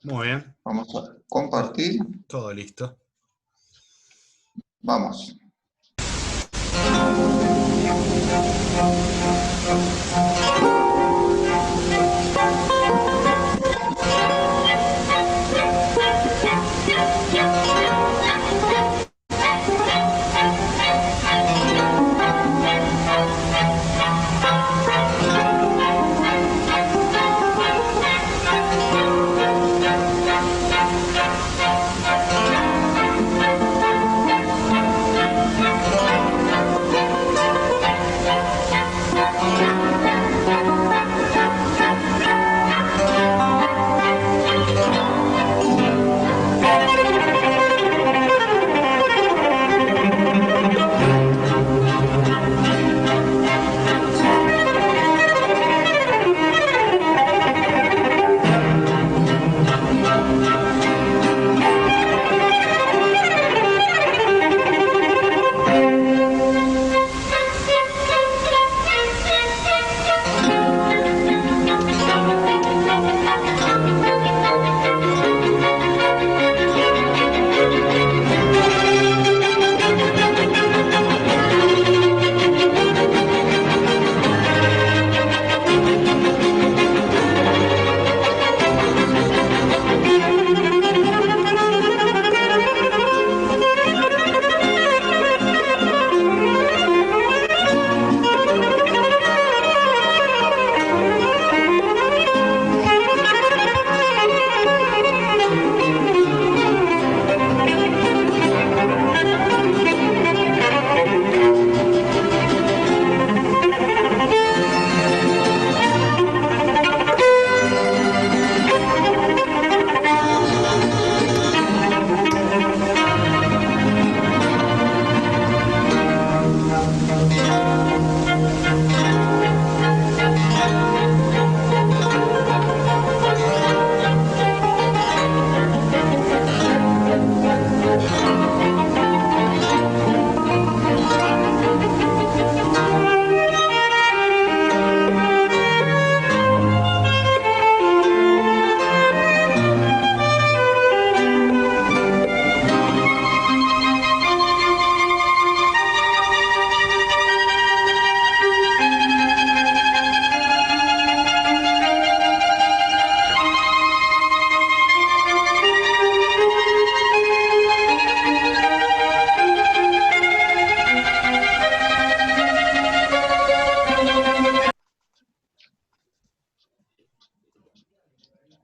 Muy bien, Vamos a todo, compartir. todo listo. Vamos.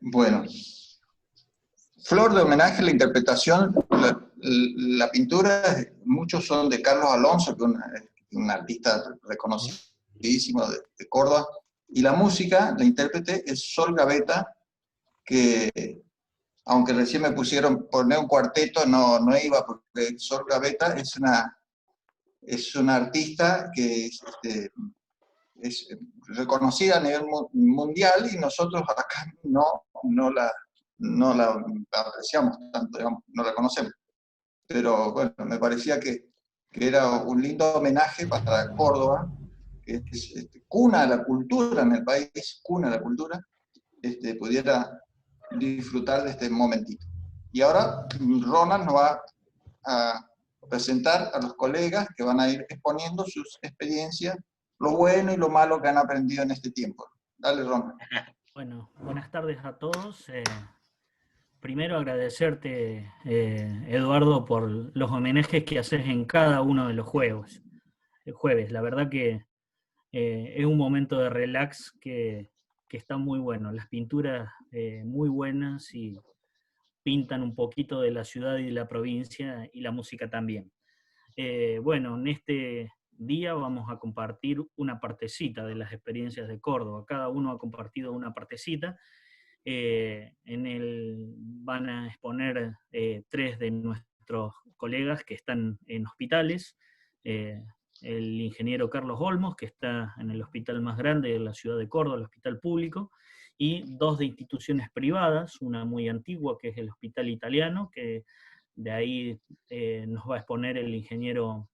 Bueno, flor de homenaje, la interpretación, la pintura, muchos son de Carlos Alonso, que es un artista reconocidísimo de Córdoba, y la música, la intérprete, es Sol Gaveta, que aunque recién me pusieron poner un cuarteto, no iba, porque Sol Gaveta es una artista que es reconocida a nivel mundial y nosotros acá no la apreciamos tanto, digamos, no la conocemos. Pero bueno, me parecía que era un lindo homenaje para Córdoba, que es cuna de la cultura en el país, cuna de la cultura, pudiera disfrutar de este momentito. Y ahora Ronald nos va a presentar a los colegas que van a ir exponiendo sus experiencias, lo bueno y lo malo que han aprendido en este tiempo. Dale, Ronald. Bueno, buenas tardes a todos. Primero agradecerte, Eduardo, por los homenajes que haces en cada uno de los juegos. El jueves, la verdad que es un momento de relax que está muy bueno. Las pinturas muy buenas y pintan un poquito de la ciudad y de la provincia y la música también. Bueno, en este día vamos a compartir una partecita de las experiencias de Córdoba. Cada uno ha compartido una partecita. Van a exponer tres de nuestros colegas que están en hospitales. El ingeniero Carlos Olmos, que está en el hospital más grande de la ciudad de Córdoba, el hospital público, y dos de instituciones privadas, una muy antigua, que es el Hospital Italiano, que de ahí nos va a exponer el ingeniero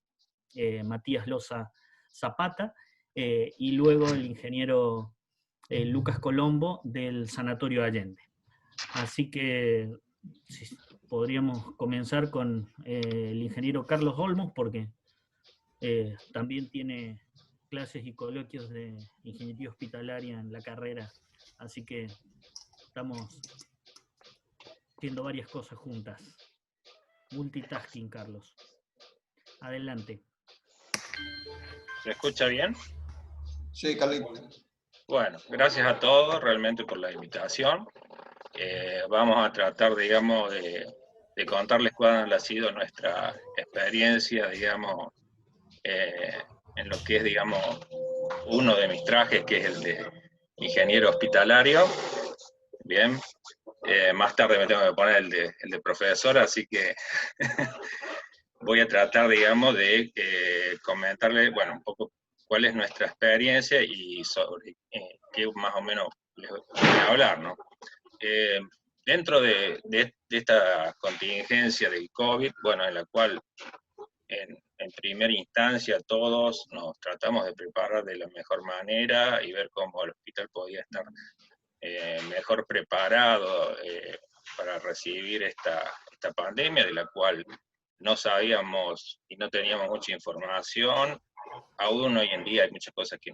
Matías Loza Zapata, y luego el ingeniero Lucas Colombo del Sanatorio Allende. Así que sí, podríamos comenzar con el ingeniero Carlos Olmos, porque también tiene clases y coloquios de ingeniería hospitalaria en la carrera, así que estamos haciendo varias cosas juntas. Multitasking, Carlos. Adelante. ¿Se escucha bien? Sí, Carlito. Bueno, gracias a todos realmente por la invitación. Vamos a tratar, digamos, de contarles cuál ha sido nuestra experiencia, digamos, en lo que es, digamos, uno de mis trajes, que es el de ingeniero hospitalario. Bien, más tarde me tengo que poner el de profesor, así que voy a tratar, digamos, de comentarles, bueno, un poco cuál es nuestra experiencia y sobre qué más o menos les voy a hablar, ¿no? Dentro de esta contingencia del COVID, bueno, en la cual en primera instancia todos nos tratamos de preparar de la mejor manera y ver cómo el hospital podía estar mejor preparado para recibir esta pandemia, de la cual no sabíamos y no teníamos mucha información. Aún hoy en día hay muchas cosas que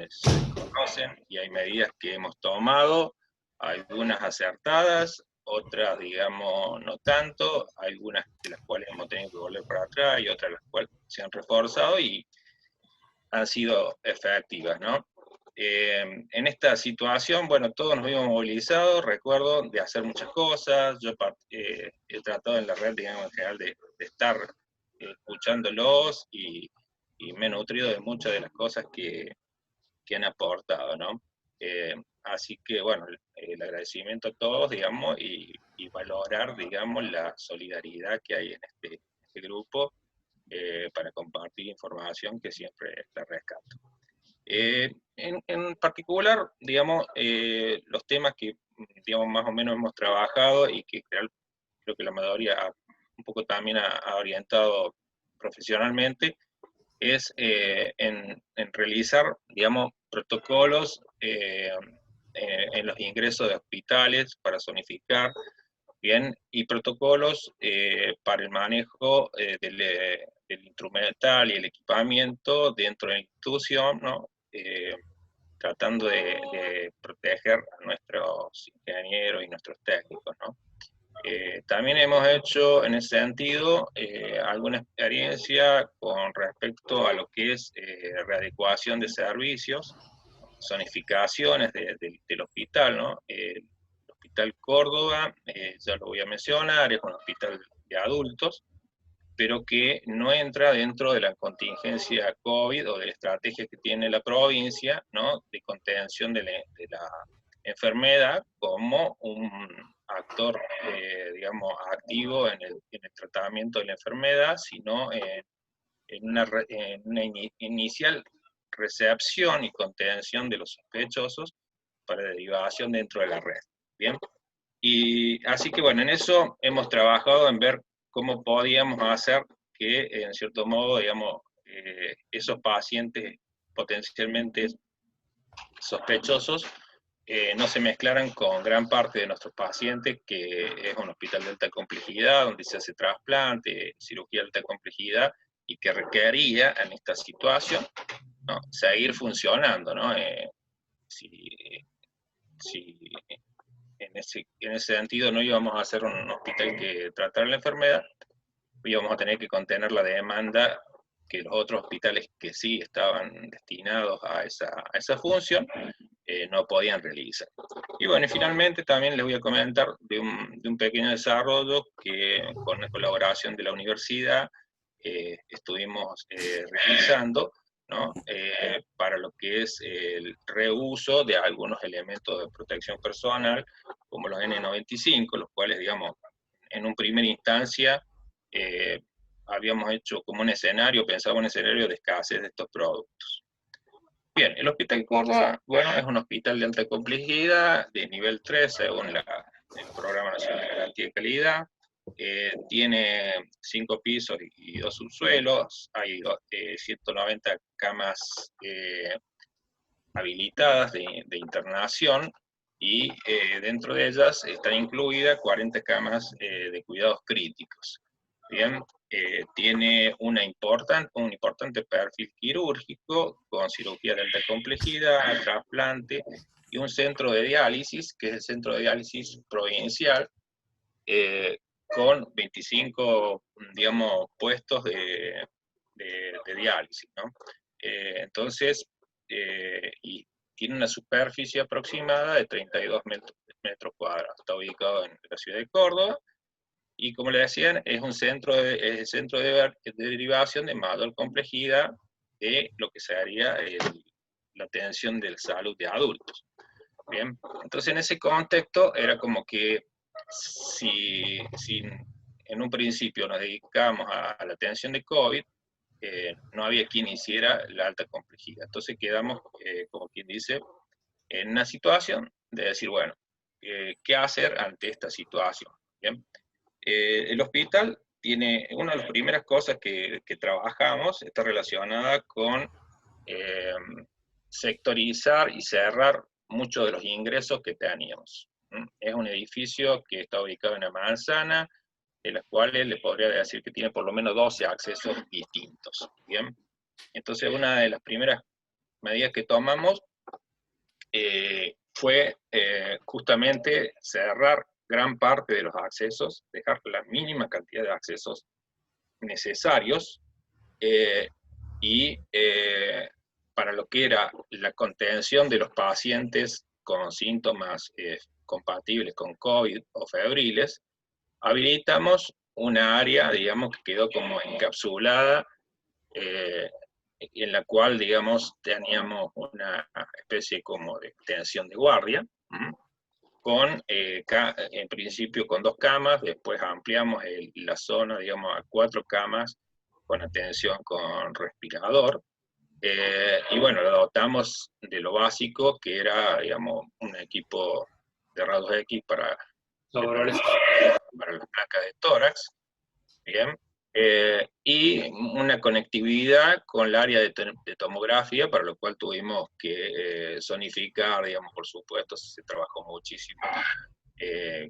se desconocen y hay medidas que hemos tomado, algunas acertadas, otras, digamos, no tanto, algunas de las cuales hemos tenido que volver para atrás y otras las cuales se han reforzado y han sido efectivas, ¿no? En esta situación, bueno, todos nos vimos movilizados, recuerdo, de hacer muchas cosas. Yo he tratado en la red, digamos, en general, de estar escuchándolos y me he nutrido de muchas de las cosas que han aportado, ¿no? Así que, bueno, el agradecimiento a todos, digamos, y valorar, digamos, la solidaridad que hay en este grupo para compartir información que siempre la rescato. En particular, digamos, los temas que, digamos, más o menos hemos trabajado y que creo que la mayoría un poco también ha orientado profesionalmente, es en realizar, digamos, protocolos en los ingresos de hospitales para zonificar, bien, y protocolos para el manejo del instrumental y el equipamiento dentro de la institución, ¿no? Tratando de proteger a nuestros ingenieros y nuestros técnicos, ¿no? También hemos hecho en ese sentido alguna experiencia con respecto a lo que es readecuación de servicios, zonificaciones del hospital, ¿no? El Hospital Córdoba, ya lo voy a mencionar, es un hospital de adultos, pero que no entra dentro de la contingencia COVID o de la estrategia que tiene la provincia, ¿no? De contención de la enfermedad como un actor, digamos, activo en el tratamiento de la enfermedad, sino en una inicial recepción y contención de los sospechosos para derivación dentro de la red. Bien, y así que bueno, en eso hemos trabajado en ver cómo podíamos hacer que, en cierto modo, digamos, esos pacientes potencialmente sospechosos no se mezclaran con gran parte de nuestros pacientes, que es un hospital de alta complejidad, donde se hace trasplante, cirugía de alta complejidad, y que requería en esta situación, ¿no?, seguir funcionando, ¿no? Si en ese sentido no íbamos a hacer un hospital que tratara la enfermedad, íbamos a tener que contener la demanda que los otros hospitales que sí estaban destinados a esa función no podían realizar. Y bueno, y finalmente también les voy a comentar de un pequeño desarrollo que con la colaboración de la universidad estuvimos realizando, ¿no? Para lo que es el reuso de algunos elementos de protección personal, como los N95, los cuales, digamos, en un primera instancia habíamos hecho como un escenario, pensaba un escenario de escasez de estos productos. Bien, el Hospital Córdoba, bueno, es un hospital de alta complejidad, de nivel 3, según el Programa Nacional de Garantía de Calidad. Tiene 5 pisos y 2 subsuelos, hay 190 camas habilitadas de internación, y dentro de ellas están incluidas 40 camas de cuidados críticos. Bien, tiene un importante perfil quirúrgico con cirugía de alta complejidad, trasplante y un centro de diálisis, que es el centro de diálisis provincial, con 25, digamos, puestos de diálisis, ¿no? Entonces, y tiene una superficie aproximada de 32 metros cuadrados. Está ubicado en la ciudad de Córdoba, y como le decían, es un centro de derivación de mayor complejidad de lo que sería la atención de salud de adultos. Bien, entonces en ese contexto era como que si en un principio nos dedicábamos a la atención de COVID, no había quien hiciera la alta complejidad. Entonces quedamos, como quien dice, en una situación de decir, bueno, ¿qué hacer ante esta situación? ¿Bien? El hospital tiene, una de las primeras cosas que trabajamos está relacionada con sectorizar y cerrar muchos de los ingresos que teníamos. Es un edificio que está ubicado en una manzana, de las cuales le podría decir que tiene por lo menos 12 accesos distintos. ¿Bien? Entonces, una de las primeras medidas que tomamos fue justamente cerrar gran parte de los accesos, dejar la mínima cantidad de accesos necesarios, y para lo que era la contención de los pacientes con síntomas compatibles con COVID o febriles, habilitamos una área, digamos, que quedó como encapsulada, en la cual, digamos, teníamos una especie como de tensión de guardia, con, en principio con 2 camas, después ampliamos la zona, digamos, a 4 camas con atención con respirador, y bueno, lo dotamos de lo básico, que era, digamos, un equipo de rayos X para las placas de tórax, ¿bien? Y una conectividad con el área de tomografía, para lo cual tuvimos que zonificar, digamos, por supuesto, se trabajó muchísimo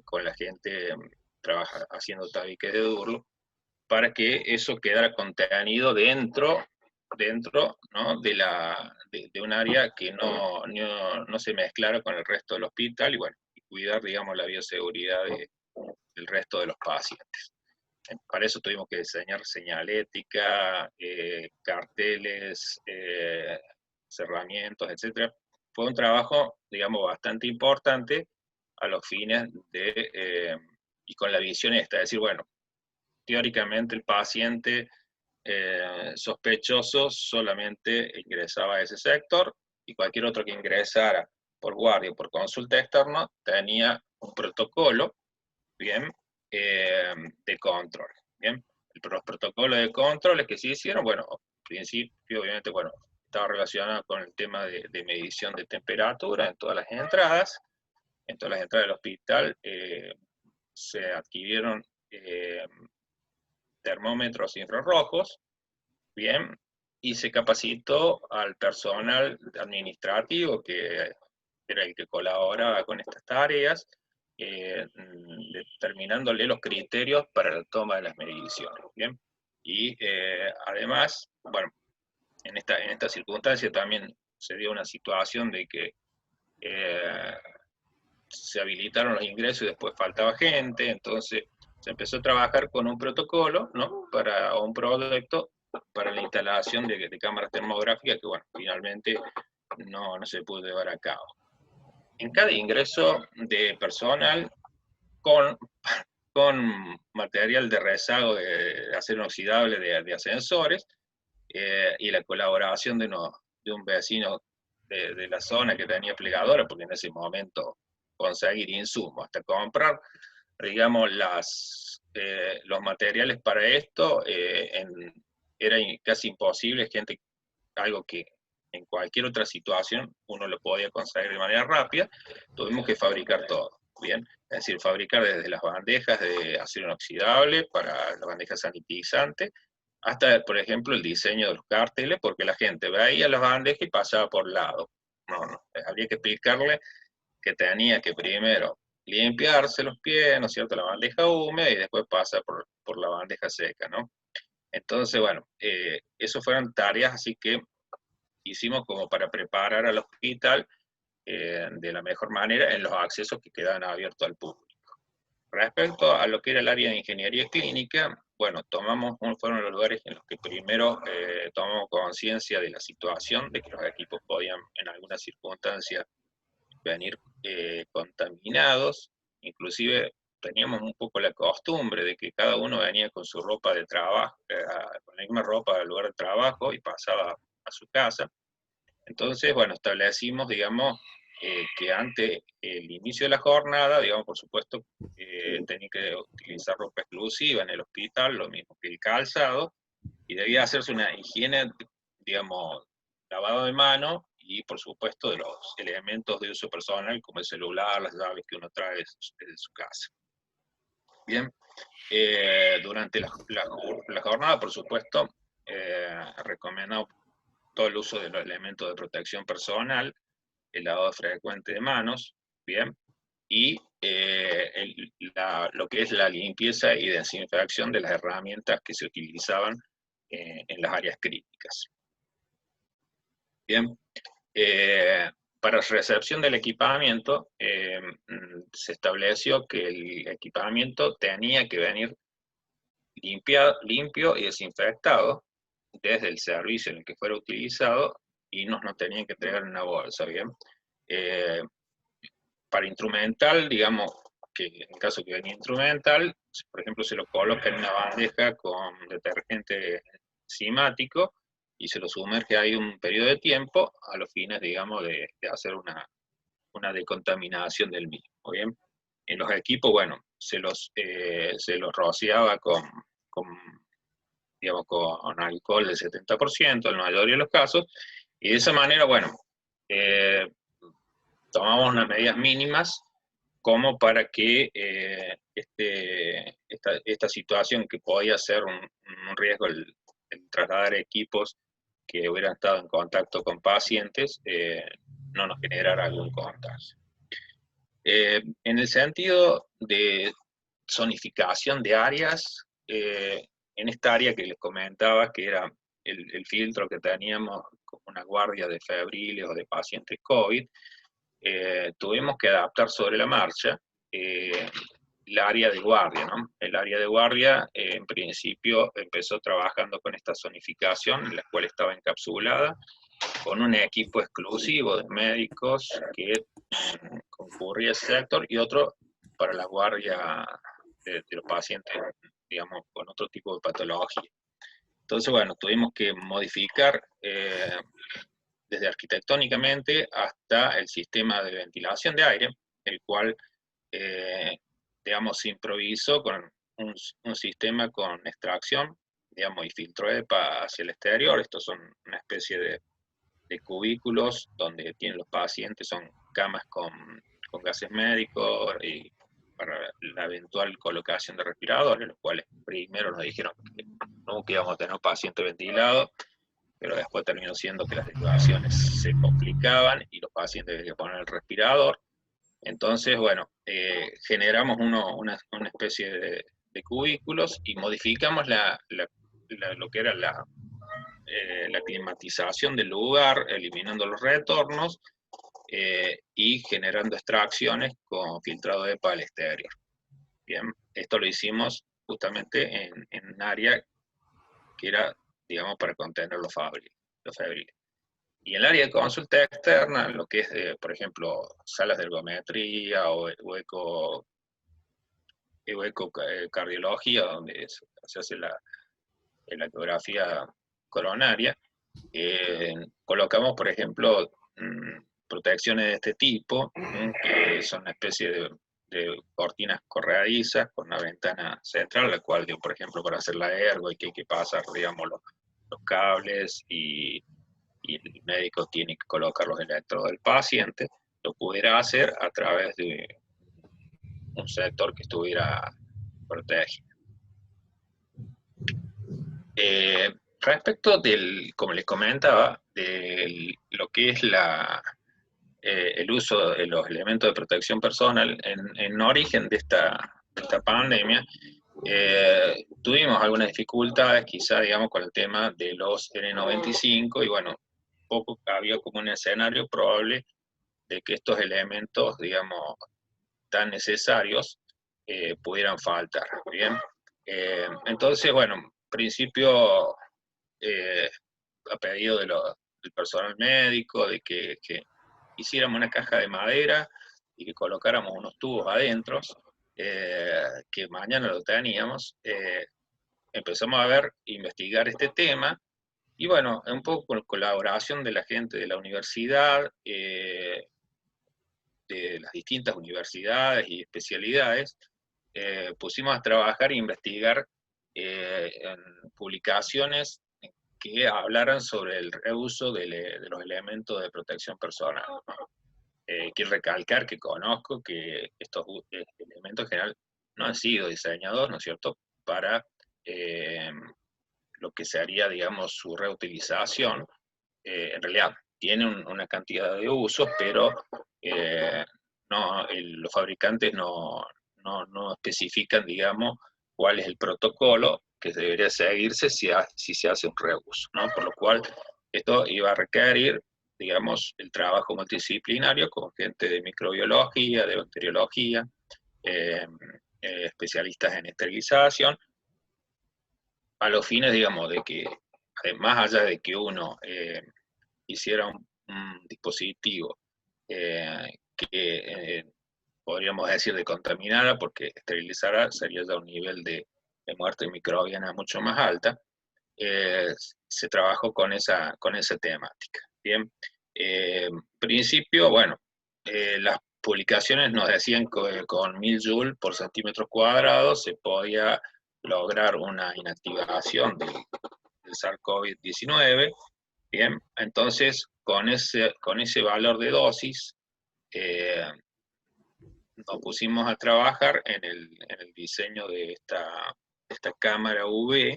con la gente haciendo tabiques de Durlo, para que eso quedara contenido dentro, ¿no? de un área que no se mezclara con el resto del hospital, y bueno, y cuidar, digamos, la bioseguridad del resto de los pacientes. Para eso tuvimos que diseñar señalética, carteles, cerramientos, etc. Fue un trabajo, digamos, bastante importante a los fines de, y con la visión esta, es decir, bueno, teóricamente el paciente sospechoso solamente ingresaba a ese sector, y cualquier otro que ingresara por guardia o por consulta externa tenía un protocolo, ¿bien? De control, ¿bien? Los protocolos de controles que se hicieron, bueno, al principio, obviamente, bueno, estaba relacionado con el tema de medición de temperatura en todas las entradas. En todas las entradas del hospital se adquirieron termómetros infrarrojos, ¿bien? Y se capacitó al personal administrativo, que era el que colaboraba con estas tareas, determinándole los criterios para la toma de las mediciones, ¿bien? Y además, bueno, en esta circunstancia también se dio una situación de que se habilitaron los ingresos y después faltaba gente, entonces se empezó a trabajar con un protocolo, ¿no? O un proyecto para la instalación de cámaras termográficas, que bueno, finalmente no se pudo llevar a cabo. En cada ingreso de personal con material de rezago de acero inoxidable de ascensores, y la colaboración de un vecino de la zona que tenía plegadora, porque en ese momento conseguir insumos, hasta comprar, digamos, los materiales para esto, era casi imposible, algo que en cualquier otra situación uno lo podía conseguir de manera rápida. Tuvimos que fabricar todo, ¿bien? Es decir, fabricar desde las bandejas de acero inoxidable para las bandejas sanitizantes, hasta, por ejemplo, el diseño de los carteles, porque la gente veía las bandejas y pasaba por lado. No, habría que explicarle que tenía que primero limpiarse los pies, ¿no es cierto?, la bandeja húmeda, y después pasa por la bandeja seca, ¿no? Entonces, bueno, eso fueron tareas así que hicimos como para preparar al hospital de la mejor manera en los accesos que quedaban abiertos al público. Respecto a lo que era el área de ingeniería clínica, bueno, fueron los lugares en los que primero tomamos conciencia de la situación, de que los equipos podían en algunas circunstancias venir contaminados, inclusive teníamos un poco la costumbre de que cada uno venía con su ropa de trabajo, con la misma ropa del lugar de trabajo y pasaba a su casa. Entonces, bueno, establecimos, digamos, que ante el inicio de la jornada, digamos, por supuesto, tenía que utilizar ropa exclusiva en el hospital, lo mismo que el calzado, y debía hacerse una higiene, digamos, lavado de mano, y por supuesto de los elementos de uso personal, como el celular, las llaves que uno trae de su casa. Bien, durante la jornada, por supuesto, recomendamos todo el uso de los elementos de protección personal, el lavado frecuente de manos, bien, y lo que es la limpieza y desinfección de las herramientas que se utilizaban en las áreas críticas. Bien, para recepción del equipamiento, se estableció que el equipamiento tenía que venir limpio y desinfectado desde el servicio en el que fuera utilizado, y no tenían que entregar en una bolsa, ¿bien? Para instrumental, digamos, que en caso que venga instrumental, por ejemplo, se lo coloca en una bandeja con detergente enzimático y se lo sumerge ahí un periodo de tiempo a los fines, digamos, de hacer una decontaminación del mismo, ¿bien? En los equipos, bueno, se los rociaba digamos, con alcohol del 70%, en la mayoría de los casos, y de esa manera, bueno, tomamos unas medidas mínimas como para que esta situación que podía ser un riesgo, el trasladar equipos que hubieran estado en contacto con pacientes, no nos generara algún contagio. En el sentido de zonificación de áreas, en esta área que les comentaba, que era el filtro que teníamos como una guardia de febriles o de pacientes COVID, tuvimos que adaptar sobre la marcha el área de guardia, ¿no? El área de guardia, en principio, empezó trabajando con esta zonificación, en la cual estaba encapsulada, con un equipo exclusivo de médicos que concurría a ese sector, y otro para la guardia de los pacientes, digamos, con otro tipo de patología. Entonces, bueno, tuvimos que modificar desde arquitectónicamente hasta el sistema de ventilación de aire, el cual, digamos, se improvisó con un sistema con extracción, digamos, y filtro EPA hacia el exterior. Estos son una especie de cubículos donde tienen los pacientes, son camas con gases médicos y para la eventual colocación de respiradores, los cuales primero nos dijeron que nunca íbamos a tener un paciente ventilado, pero después terminó siendo que las derivaciones se complicaban y los pacientes tenían que poner el respirador. Entonces, bueno, generamos una especie de cubículos y modificamos lo que era la climatización del lugar, eliminando los retornos y generando extracciones con filtrado de EPA al exterior. Bien, esto lo hicimos justamente en un área que era, digamos, para contener los febriles. Y en el área de consulta externa, lo que es, por ejemplo, salas de ergometría o ecocardiología, donde se hace la ecografía coronaria, colocamos, por ejemplo, protecciones de este tipo, que son una especie de cortinas corredizas con una ventana central, la cual, por ejemplo, para hacer la ergo hay que pasar, digamos, los cables y el médico tiene que colocar los electrodos del paciente, lo pudiera hacer a través de un sector que estuviera protegido. Respecto como les comentaba, de lo que es el uso de los elementos de protección personal en origen de esta pandemia, tuvimos algunas dificultades, quizá, digamos, con el tema de los N95, y bueno, poco había como un escenario probable de que estos elementos, digamos, tan necesarios, pudieran faltar, ¿bien? Entonces, bueno, en principio, a pedido del personal médico, de que hiciéramos una caja de madera y que colocáramos unos tubos adentro, que mañana lo teníamos, empezamos a investigar este tema, y bueno, un poco con colaboración de la gente de la universidad, de las distintas universidades y especialidades, pusimos a trabajar e investigar en publicaciones que hablaran sobre el reuso de los elementos de protección personal. Quiero recalcar que conozco que estos elementos en general no han sido diseñados, ¿no es cierto?, para lo que sería, digamos, su reutilización. En realidad tienen una cantidad de usos, pero los fabricantes no especifican, digamos, cuál es el protocolo que debería seguirse si se hace un reuso, ¿no? Por lo cual, esto iba a requerir, digamos, el trabajo multidisciplinario con gente de microbiología, de bacteriología, especialistas en esterilización, a los fines, digamos, de que, más allá de que uno hiciera un dispositivo que podríamos decir de contaminara, porque esterilizara sería ya un nivel de muerte microbiana mucho más alta, se trabajó con esa temática. Bien, en principio, bueno, las publicaciones nos decían que con 1000 joules por centímetro cuadrado se podía lograr una inactivación del SARS-CoV-19. Bien, entonces con ese valor de dosis nos pusimos a trabajar en el diseño de esta cámara UV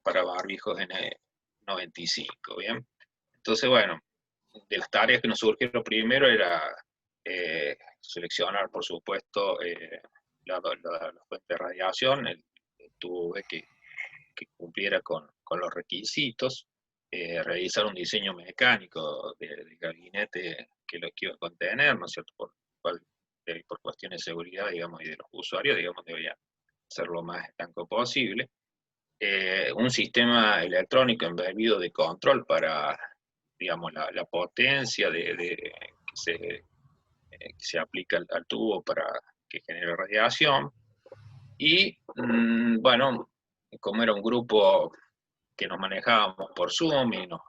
para barbijos N95, ¿bien? Entonces, bueno, de las tareas que nos surgieron primero era seleccionar, por supuesto, la fuente de radiación, el tubo UV que cumpliera con los requisitos, realizar un diseño mecánico del gabinete que lo iba a contener, ¿no es cierto?, por cuestiones de seguridad, digamos, y de los usuarios, digamos, debería ser lo más estanco posible. Un sistema electrónico embebido de control para, digamos, la potencia que se aplica al tubo para que genere radiación. Y, bueno, como era un grupo que nos manejábamos por Zoom y nos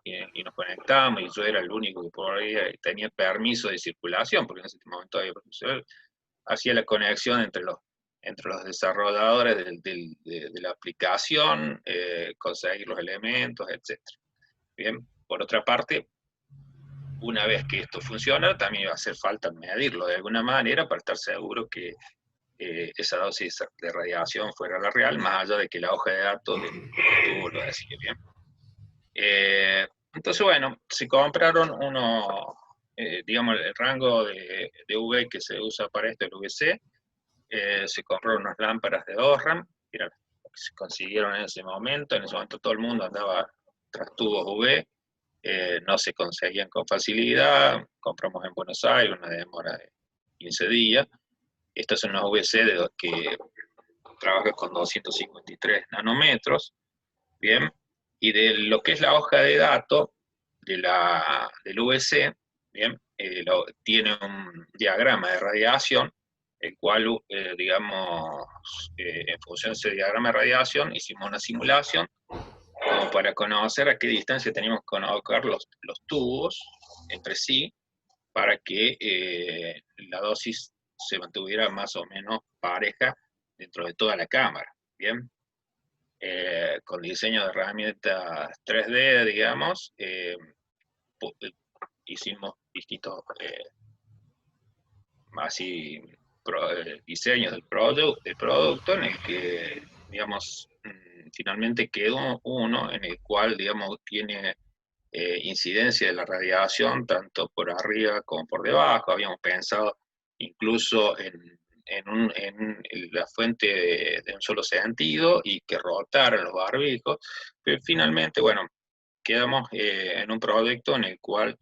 conectábamos, y yo era el único que por ahí tenía permiso de circulación, porque en ese momento había profesor, hacía la conexión entre los desarrolladores de la aplicación, conseguir los elementos, etc. Bien, por otra parte, una vez que esto funciona, también iba a hacer falta medirlo de alguna manera para estar seguro que esa dosis de radiación fuera la real, más allá de que la hoja de datos del tubo lo decía, bien. Entonces, bueno, se compraron digamos, el rango de UV que se usa para esto, el UVC. Se compraron unas lámparas de ORRAM, que eran las que se consiguieron en ese momento. En ese momento todo el mundo andaba tras tubos UV, no se conseguían con facilidad. Compramos en Buenos Aires, una demora de 15 días. Estos son unos UVC que trabajan con 253 nanómetros, ¿bien? Y de lo que es la hoja de datos del UVC, ¿bien? Tiene un diagrama de radiación, el cual, digamos, en función de ese diagrama de radiación, hicimos una simulación como para conocer a qué distancia teníamos que colocar los tubos entre sí, para que la dosis se mantuviera más o menos pareja dentro de toda la cámara, ¿bien? Con diseño de herramientas 3D, digamos, hicimos distintos diseños del producto, en el que, digamos, finalmente quedó uno en el cual, digamos, tiene incidencia de la radiación, tanto por arriba como por debajo. Habíamos pensado incluso en la fuente de un solo sentido y que rotaran los barbijos, pero finalmente, bueno, quedamos en un proyecto en el cual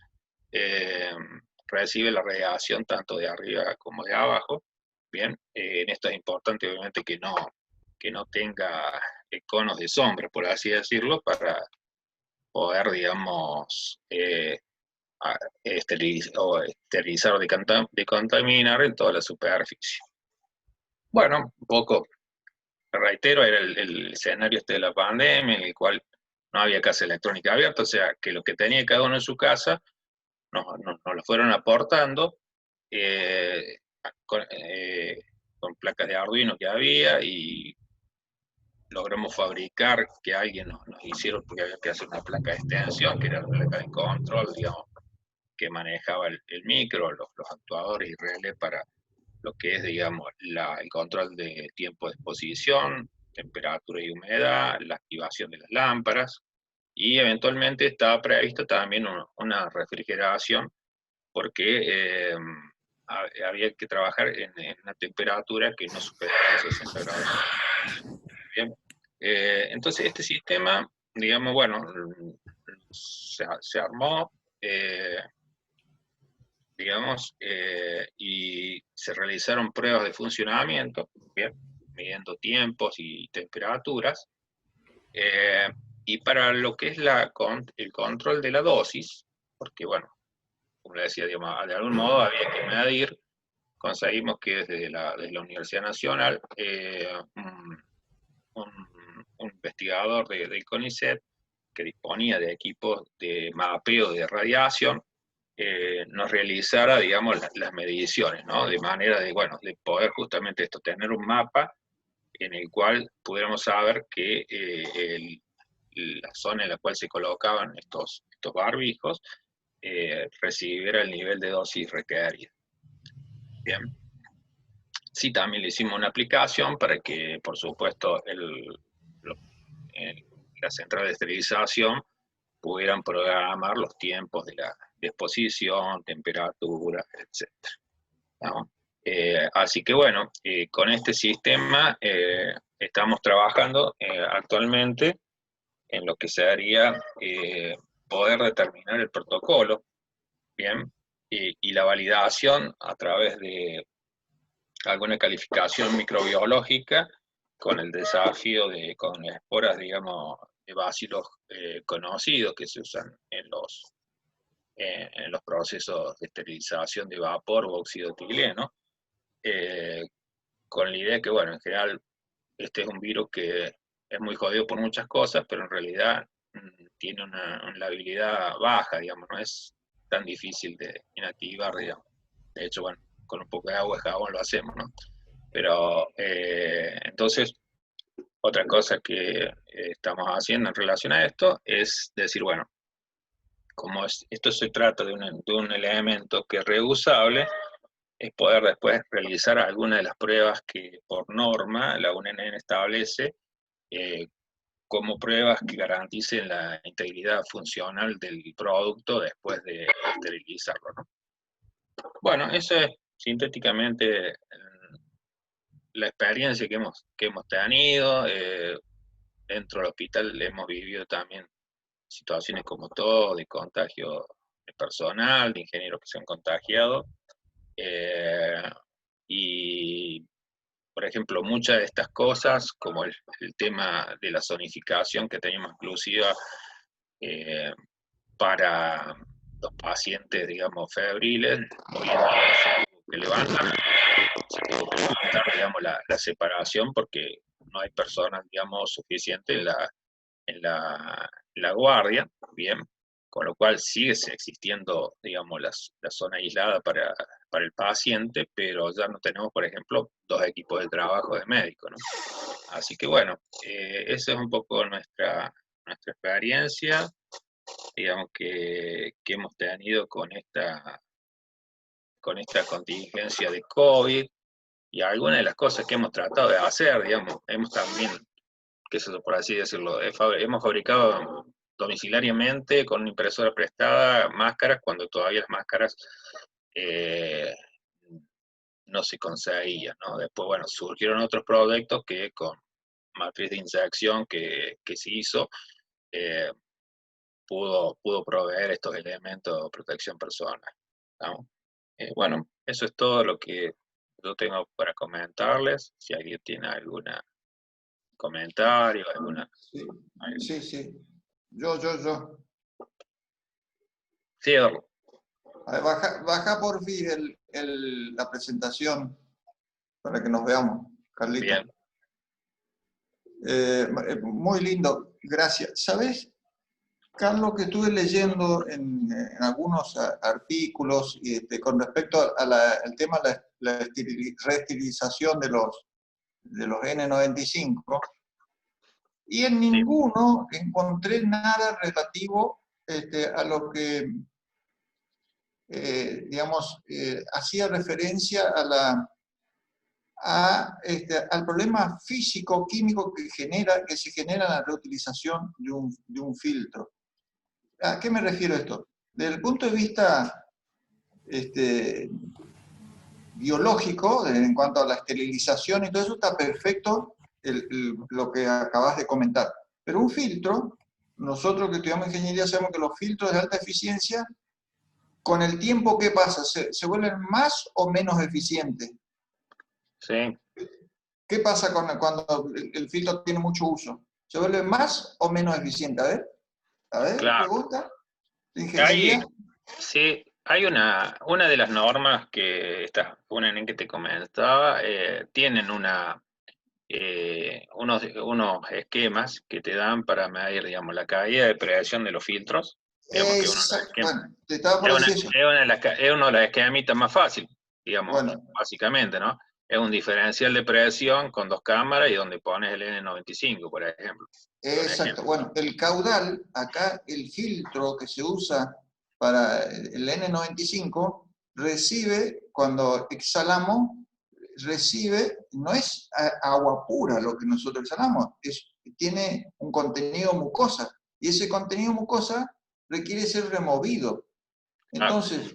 recibe la radiación tanto de arriba como de abajo. Bien, en esto es importante obviamente que no tenga conos de sombra, por así decirlo, para poder, digamos, esterilizar o decontaminar en toda la superficie. Bueno, un poco, reitero, era el escenario de la pandemia, en el cual no había casa electrónica abierta, o sea, que lo que tenía cada uno en su casa nos lo fueron aportando eh, con placas de Arduino que había, y logramos fabricar que alguien nos hiciera, porque había que hacer una placa de extensión, que era la placa de control, digamos, que manejaba el micro, los actuadores y relé para lo que es, digamos, el control de tiempo de exposición, temperatura y humedad, la activación de las lámparas, y eventualmente estaba prevista también una refrigeración, porque había que trabajar en una temperatura que no superara los 60 grados. Bien. Entonces este sistema, digamos, bueno, se armó, digamos, y se realizaron pruebas de funcionamiento, bien, midiendo tiempos y temperaturas, y para lo que es el control de la dosis, porque bueno, como le decía, digamos, de algún modo había que medir, conseguimos que desde la Universidad Nacional, un investigador del CONICET, que disponía de equipos de mapeo de radiación, nos realizara, digamos, las mediciones, ¿no? De manera de, bueno, de poder justamente esto, tener un mapa en el cual pudiéramos saber que la zona en la cual se colocaban estos barbijos recibiera el nivel de dosis requerida. Bien. Sí, también le hicimos una aplicación para que, por supuesto, la central de esterilización pudieran programar los tiempos de la exposición, temperatura, etc. ¿No? Así que bueno, con este sistema estamos trabajando actualmente en lo que sería poder determinar el protocolo, ¿bien? Y la validación a través de alguna calificación microbiológica, con el desafío con esporas, digamos, de bacilos conocidos que se usan en los procesos de esterilización de vapor o óxido etileno, con la idea de que, bueno, en general, este es un virus que es muy jodido por muchas cosas, pero en realidad tiene una habilidad baja, digamos, no es tan difícil de inactivar, digamos. De hecho, bueno, con un poco de agua y jabón lo hacemos, ¿no? Pero, entonces, otra cosa que estamos haciendo en relación a esto es decir, bueno, como esto se trata de un elemento que es reusable, es poder después realizar algunas de las pruebas que por norma la UNN establece como pruebas que garanticen la integridad funcional del producto después de esterilizarlo, ¿no? Bueno, eso es sintéticamente la experiencia que hemos tenido. Dentro del hospital hemos vivido también situaciones como todo, de contagio de personal, de ingenieros que se han contagiado. Y, por ejemplo, muchas de estas cosas, como el tema de la zonificación que teníamos exclusiva para los pacientes, digamos, febriles, hoy en día se tuvo que levantar, digamos, la separación, porque no hay personas, digamos, suficientes en la guardia, bien, con lo cual sigue existiendo, digamos, la zona aislada para el paciente, pero ya no tenemos, por ejemplo, 2 equipos de trabajo de médico, ¿no? Así que bueno, esa es un poco nuestra experiencia, digamos, que hemos tenido con esta contingencia de COVID, y algunas de las cosas que hemos tratado de hacer, digamos, hemos también, que eso por así decirlo, hemos fabricado domiciliariamente con una impresora prestada máscaras cuando todavía las máscaras no se conseguían, ¿no? Después, bueno, surgieron otros proyectos que con matriz de inyección que se hizo, eh, pudo proveer estos elementos de protección personal, ¿no? Bueno, eso es todo lo que yo tengo para comentarles. Si alguien tiene algún comentario, alguna... Sí, sí, sí. Yo. Sí, Eduardo. A ver, baja por fin la presentación para que nos veamos, Carlito. Bien. Muy lindo, gracias. ¿Sabes, Carlos, que estuve leyendo en algunos artículos con respecto al tema de la reestilización de los N95, y en Sí. ninguno encontré nada relativo a lo que, digamos, hacía referencia al problema físico-químico que se genera en la reutilización de un filtro. ¿A qué me refiero esto? Desde el punto de vista biológico, en cuanto a la esterilización y todo eso, está perfecto lo que acabas de comentar. Pero un filtro, nosotros que estudiamos ingeniería sabemos que los filtros de alta eficiencia, con el tiempo, ¿qué pasa? ¿Se vuelven más o menos eficientes? Sí. ¿Qué pasa cuando el filtro tiene mucho uso? ¿Se vuelve más o menos eficiente? A ver, Claro. pregunta. ¿De Hay, ingeniería? sí, hay una de las normas que esta, una en que te comentaba, tienen unos esquemas que te dan para medir, digamos, la caída de predación de los filtros. Digamos que Bueno, te estaba por decir eso. es uno de los esquemitas más fácil, digamos, Bueno, básicamente, ¿no? Es un diferencial de presión con 2 cámaras y donde pones el N95, por ejemplo. exacto. Bueno, el caudal, acá el filtro que se usa para el N95 recibe, cuando exhalamos, no es agua pura lo que nosotros exhalamos, tiene un contenido mucosa, y ese contenido mucosa requiere ser removido. Entonces,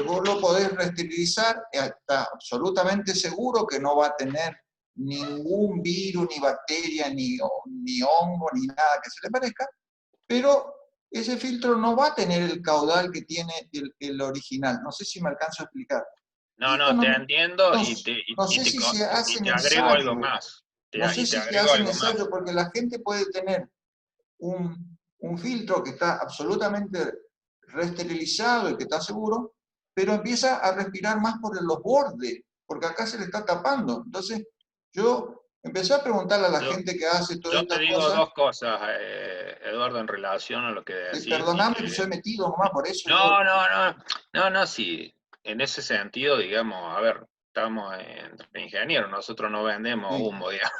vos lo podés reesterilizar, está absolutamente seguro que no va a tener ningún virus, ni bacteria, ni hongo, ni nada que se le parezca, pero ese filtro no va a tener el caudal que tiene el original. No sé si me alcanzo a explicar. Y No, esto no, te entiendo no, y no sé si se hace te agrego algo necesario, más. no sé Y te si se agrego hace algo necesario, más. porque la gente puede tener un filtro que está absolutamente reesterilizado y que está seguro, pero empieza a respirar más por los bordes, porque acá se le está tapando. Entonces, yo empecé a preguntarle a la Yo, gente que hace todas yo te estas digo cosas, dos cosas, Eduardo, en relación a lo que decís. perdoname que soy metido nomás, por eso yo... No, sí. En ese sentido, digamos, a ver, estamos entre ingenieros, nosotros no vendemos Sí, humo, digamos.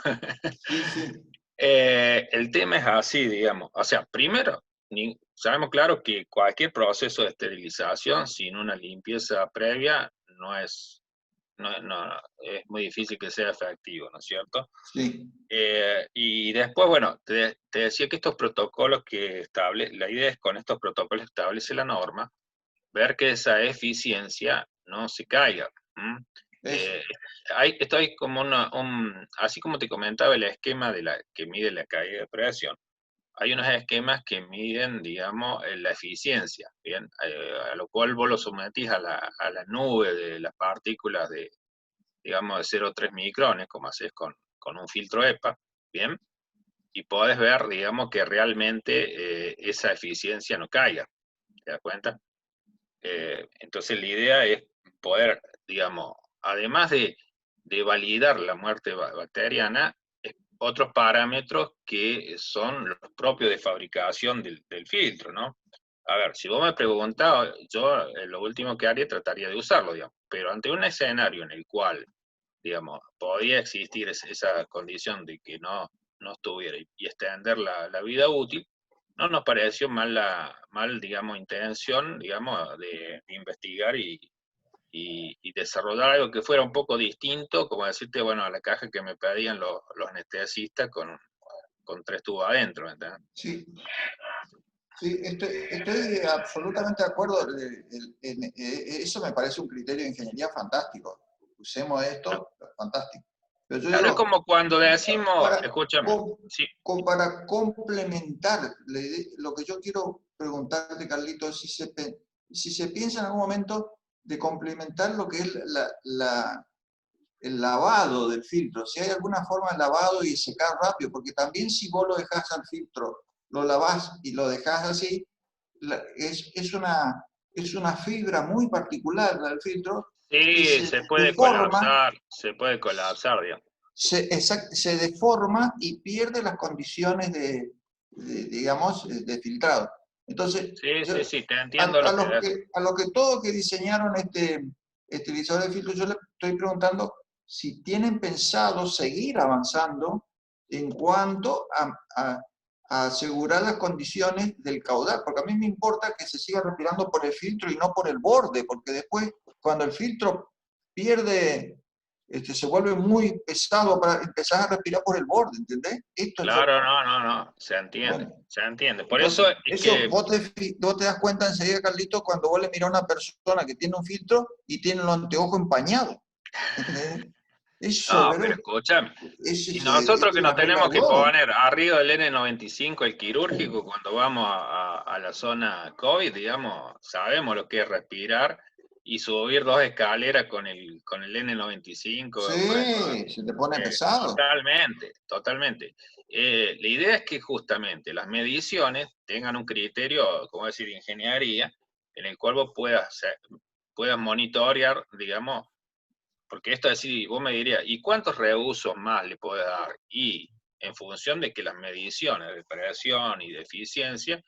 sí, sí, El tema es así, digamos. O sea, primero, sabemos claro que cualquier proceso de esterilización sin una limpieza previa es muy difícil que sea efectivo, ¿no es cierto? sí, Y después, bueno, te decía que estos protocolos la idea es con estos protocolos establece la norma, ver que esa eficiencia no se caiga. eso. Esto hay como así como te comentaba el esquema que mide la caída de presión, hay unos esquemas que miden, digamos, la eficiencia, ¿bien? A lo cual vos lo sometís a la nube de las partículas de, digamos, de 0,3 micrones, como haces con un filtro EPA, ¿bien? Y podés ver, digamos, que realmente esa eficiencia no caiga, ¿te das cuenta? Entonces la idea es poder, digamos, además de validar la muerte bacteriana, otros parámetros que son los propios de fabricación del filtro, ¿no? A ver, si vos me preguntás, yo lo último que haría trataría de usarlo, digamos, pero ante un escenario en el cual, digamos, podía existir esa condición de que no estuviera y extender la vida útil, no nos pareció mal, digamos, intención, digamos, de investigar y desarrollar algo que fuera un poco distinto, como decirte, bueno, a la caja que me pedían los anestesistas con 3 tubos adentro, ¿entendés? Sí, sí, estoy absolutamente de acuerdo. Eso me parece un criterio de ingeniería fantástico. Usemos esto, fantástico. Pero yo Claro, es digo, como cuando decimos, para, escúchame, sí, para complementar, lo que yo quiero preguntarte, Carlito, es si se piensa en algún momento de complementar lo que es el lavado del filtro, si hay alguna forma de lavado y secar rápido, porque también si vos lo dejás al filtro, lo lavás y lo dejás así, es una fibra muy particular del filtro que sí, se se puede deforma, colapsar, digamos. se deforma y pierde las condiciones digamos, de filtrado. Entonces, Sí, yo, sí, sí, te entiendo lo que es. a los que todos que diseñaron este utilizador de filtro, yo le estoy preguntando si tienen pensado seguir avanzando en cuanto a asegurar las condiciones del caudal, porque a mí me importa que se siga respirando por el filtro y no por el borde, porque después, cuando el filtro pierde, se vuelve muy pesado para empezar a respirar por el borde, ¿entendés? Esto es Claro, no, se entiende, bueno. se entiende. Por eso Entonces, es eso que, vos te das cuenta enseguida, Carlito, cuando vos le mirás a una persona que tiene un filtro y tiene los anteojos empañados. ¿Entendés? Eso, no, pero pero escúchame, es y nosotros que nos tenemos que revelador. poner arriba del N95, el quirúrgico, cuando vamos a la zona COVID, digamos, sabemos lo que es respirar y subir 2 escaleras con el N95, bueno, Sí, se te pone pesado. totalmente, totalmente. La idea es que justamente las mediciones tengan un criterio, como decir, de ingeniería, en el cual vos puedas monitorear, digamos, porque esto es decir, vos me dirías, ¿y cuántos reusos más le podés dar? Y en función de que las mediciones de presión y de eficiencia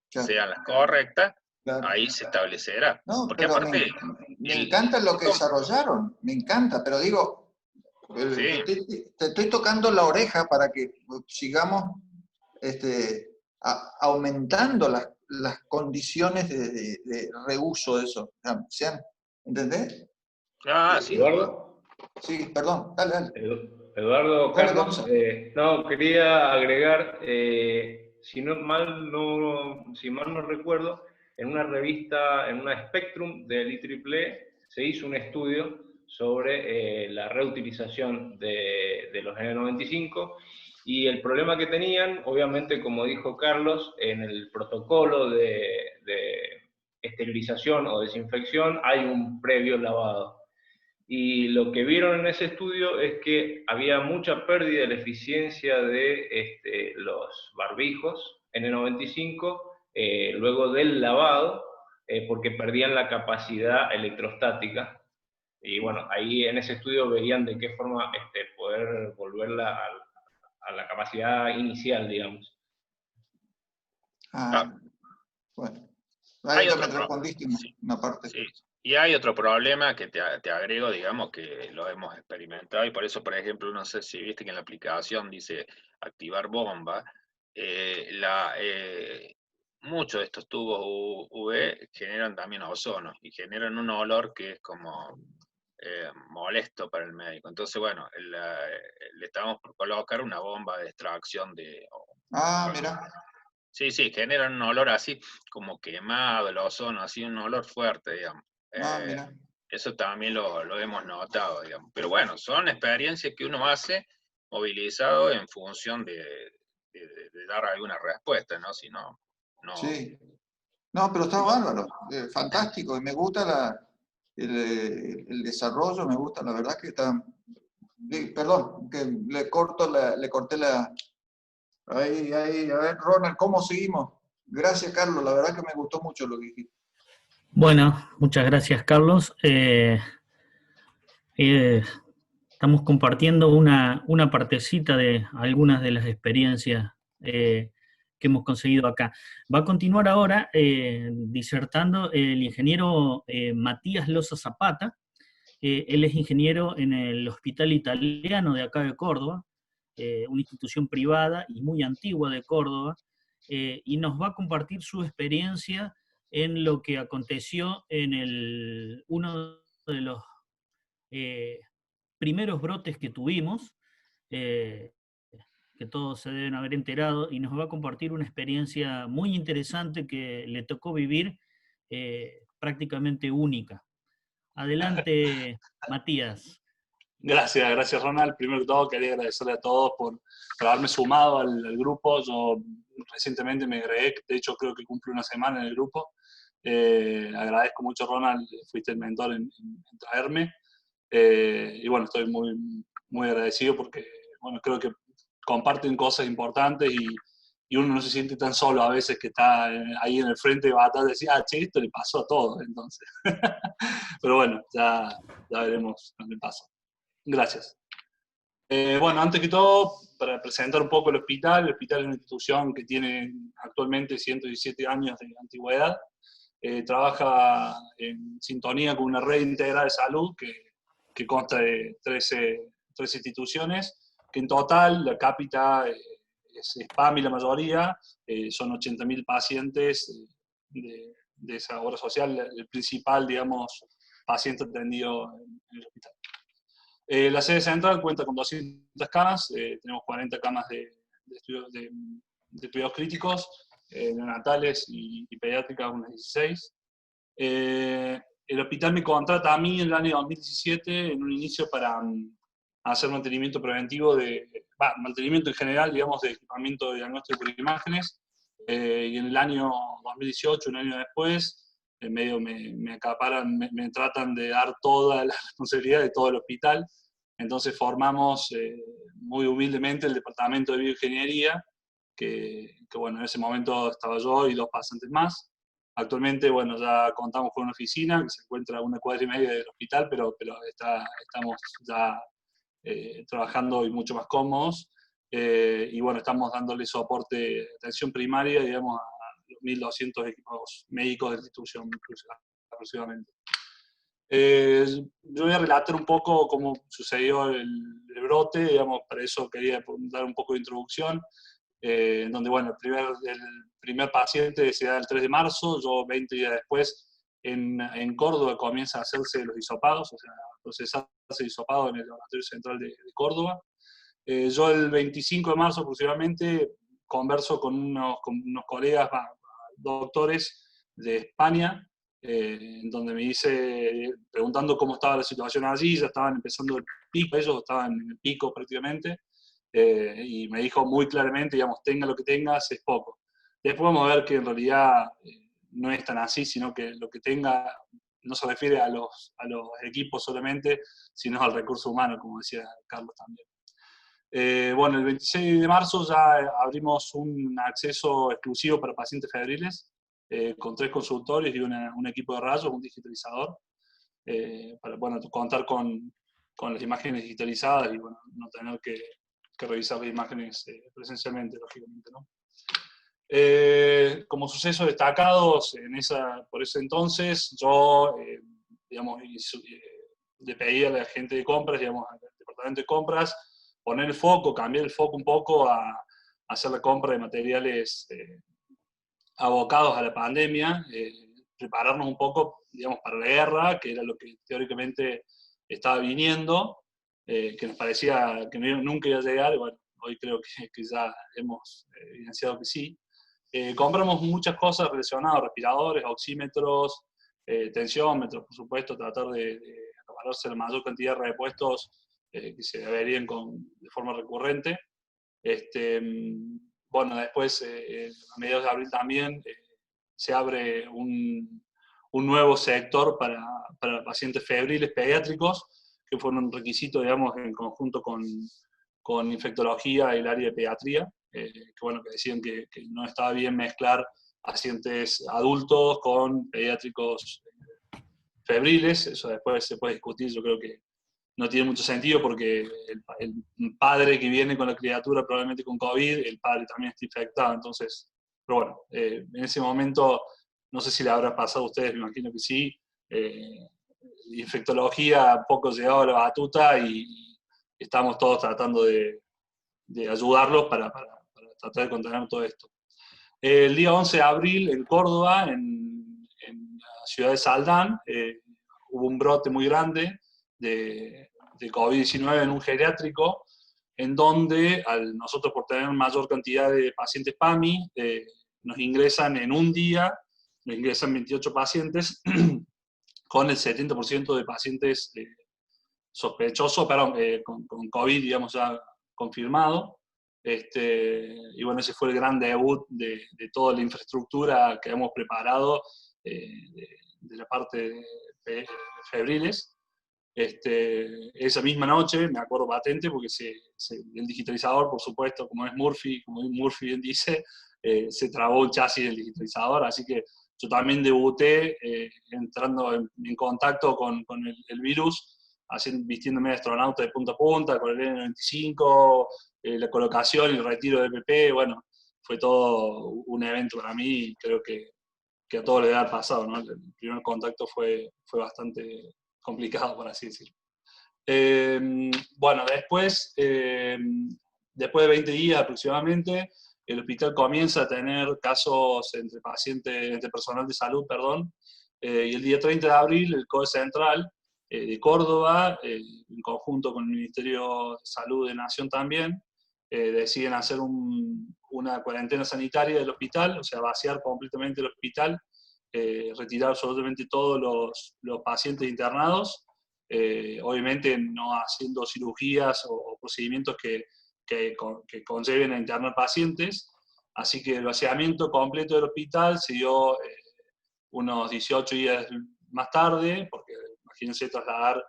Claro, sean las correctas, claro. ahí se establecerá. No, Porque pero aparte, me encanta lo que esto, desarrollaron, me encanta, pero digo, sí, te estoy tocando la oreja para que sigamos aumentando las condiciones de reuso de eso. Sean, ¿entendés? sin duda. Eduardo, Sí, perdón, dale, dale. Eduardo, Dale, Carlos, Gonza. no, quería agregar, si mal no recuerdo, en una revista, en una Spectrum del IEEE, se hizo un estudio sobre la reutilización de los N95 y el problema que tenían, obviamente, como dijo Carlos, en el protocolo de esterilización o desinfección hay un previo lavado. Y lo que vieron en ese estudio es que había mucha pérdida de la eficiencia de los barbijos N95 luego del lavado, porque perdían la capacidad electrostática. Y bueno, ahí en ese estudio veían de qué forma poder volverla a la capacidad inicial, digamos. Ah, Ah, bueno. Ahí hay ya me otro respondiste sí, una parte. sí. Y hay otro problema que te agrego, digamos, que lo hemos experimentado, y por eso, por ejemplo, no sé si viste que en la aplicación dice activar bomba, muchos de estos tubos UV generan también ozono, y generan un olor que es como molesto para el médico. Entonces, bueno, le estamos por colocar una bomba de extracción de... Ah, mira. Sí, sí, generan un olor así como quemado, el ozono, así un olor fuerte, digamos. Ah, Eh, mira. Eso también lo hemos notado, digamos. Pero bueno, son experiencias que uno hace movilizado en función de dar alguna respuesta, ¿no? Si no, no. Sí. No, pero está bárbaro. Fantástico. Y me gusta el desarrollo, me gusta, la verdad que está. Perdón, que le corté la. Ahí, a ver, Ronald, ¿cómo seguimos? Gracias, Carlos, la verdad que me gustó mucho lo que dijiste. Bueno, muchas gracias, Carlos. Eh, estamos compartiendo una partecita de algunas de las experiencias que hemos conseguido acá. Va a continuar ahora disertando el ingeniero Matías Loza Zapata. Él es ingeniero en el Hospital Italiano de acá de Córdoba, una institución privada y muy antigua de Córdoba, y nos va a compartir su experiencia en lo que aconteció en uno de los primeros brotes que tuvimos, que todos se deben haber enterado, y nos va a compartir una experiencia muy interesante que le tocó vivir, prácticamente única. Adelante, Matías. Gracias Ronald. Primero que todo quería agradecerle a todos por haberme sumado al grupo. Yo recientemente me agregué, de hecho creo que cumple una semana en el grupo. Agradezco mucho, Ronald, fuiste el mentor en traerme. Y bueno, estoy muy, muy agradecido porque bueno, creo que comparten cosas importantes y uno no se siente tan solo a veces que está ahí en el frente de batalla y decir, che, esto le pasó a todos, entonces. Pero bueno, ya veremos qué pasa. Gracias. Bueno, antes que todo, para presentar un poco el hospital es una institución que tiene actualmente 117 años de antigüedad. Trabaja en sintonía con una red integral de salud que consta de 13 instituciones, que en total la cápita es PAMI la mayoría, son 80.000 pacientes de esa obra social, el principal, digamos, paciente atendido en el hospital. La sede central cuenta con 200 camas, tenemos 40 camas de cuidados críticos, neonatales y pediátricas, unas 16. El hospital me contrata a mí en el año 2017, en un inicio para hacer mantenimiento preventivo, mantenimiento en general, digamos, de equipamiento de diagnóstico por imágenes, y en el año 2018, un año después, en medio me acaparan, me tratan de dar toda la responsabilidad de todo el hospital. Entonces formamos muy humildemente el departamento de bioingeniería, que bueno, en ese momento estaba yo y 2 pasantes más. Actualmente, bueno, ya contamos con una oficina que se encuentra a 1,5 cuadras del hospital, pero estamos ya trabajando y mucho más cómodos. Y bueno, estamos dándole soporte de atención primaria, digamos, a los 1.200 equipos médicos de la institución aproximadamente. Yo voy a relatar un poco cómo sucedió el brote, digamos, para eso quería dar un poco de introducción, donde, bueno, el primer paciente se da el 3 de marzo, yo 20 días después en Córdoba comienza a hacerse los hisopados, o sea, procesarse el hisopado en el laboratorio central de Córdoba. Yo el 25 de marzo aproximadamente converso con unos colegas, doctores de España, en donde me dice, preguntando cómo estaba la situación allí, ya estaban empezando el pico, ellos estaban en el pico prácticamente, y me dijo muy claramente, digamos, tenga lo que tengas, es poco. Después vamos a ver que en realidad no es tan así, sino que lo que tenga no se refiere a los equipos solamente, sino al recurso humano, como decía Carlos también. Bueno, el 26 de marzo ya abrimos un acceso exclusivo para pacientes febriles, con 3 consultorios y un equipo de rayos, un digitalizador, para bueno, contar con las imágenes digitalizadas y bueno, no tener que revisar las imágenes presencialmente, lógicamente, ¿no? Como sucesos destacados por ese entonces, yo digamos, le pedí a la gente de compras, digamos, al departamento de compras, poner el foco, cambiar el foco un poco a hacer la compra de materiales abocados a la pandemia, prepararnos un poco, digamos, para la guerra, que era lo que teóricamente estaba viniendo, que nos parecía que nunca iba a llegar, y bueno, hoy creo que ya hemos evidenciado que sí. Compramos muchas cosas relacionadas a respiradores, oxímetros, tensiómetros, por supuesto, tratar de acapararse la mayor cantidad de repuestos que se deberían de forma recurrente. Bueno, después, a mediados de abril también, se abre un nuevo sector para pacientes febriles pediátricos, que fueron un requisito, digamos, en conjunto con infectología y el área de pediatría, que bueno, que decían que no estaba bien mezclar pacientes adultos con pediátricos febriles. Eso después se puede discutir, yo creo que no tiene mucho sentido porque el padre que viene con la criatura probablemente con COVID, el padre también está infectado, entonces, pero bueno, en ese momento, no sé si le habrá pasado a ustedes, me imagino que sí, infectología poco llegaba a la batuta y estamos todos tratando de ayudarlos para tratar de contener todo esto. El día 11 de abril en Córdoba, en la ciudad de Saldán, hubo un brote muy grande de COVID-19 en un geriátrico, en donde nosotros por tener mayor cantidad de pacientes PAMI, nos ingresan en un día, nos ingresan 28 pacientes, con el 70% de pacientes sospechosos, perdón, con COVID, digamos, ya confirmado. Y bueno, ese fue el gran debut de toda la infraestructura que hemos preparado de la parte de febriles. Esa misma noche, me acuerdo patente, porque el digitalizador, por supuesto, como Murphy bien dice, se trabó el chasis del digitalizador, así que yo también debuté entrando en contacto con el virus, vistiéndome de astronauta de punta a punta, con el N95, la colocación y el retiro de PP, bueno, fue todo un evento para mí, y creo que a todos les ha pasado, ¿no? El primer contacto fue bastante complicado, por así decirlo. Bueno, después de 20 días aproximadamente, el hospital comienza a tener casos entre personal de salud, y el día 30 de abril el COE Central de Córdoba, en conjunto con el Ministerio de Salud de Nación también, deciden hacer una cuarentena sanitaria del hospital, o sea, vaciar completamente el hospital, retirar absolutamente todos los pacientes internados, obviamente no haciendo cirugías o procedimientos que conlleven a internar pacientes, así que el vaciamiento completo del hospital se dio unos 18 días más tarde, porque imagínense trasladar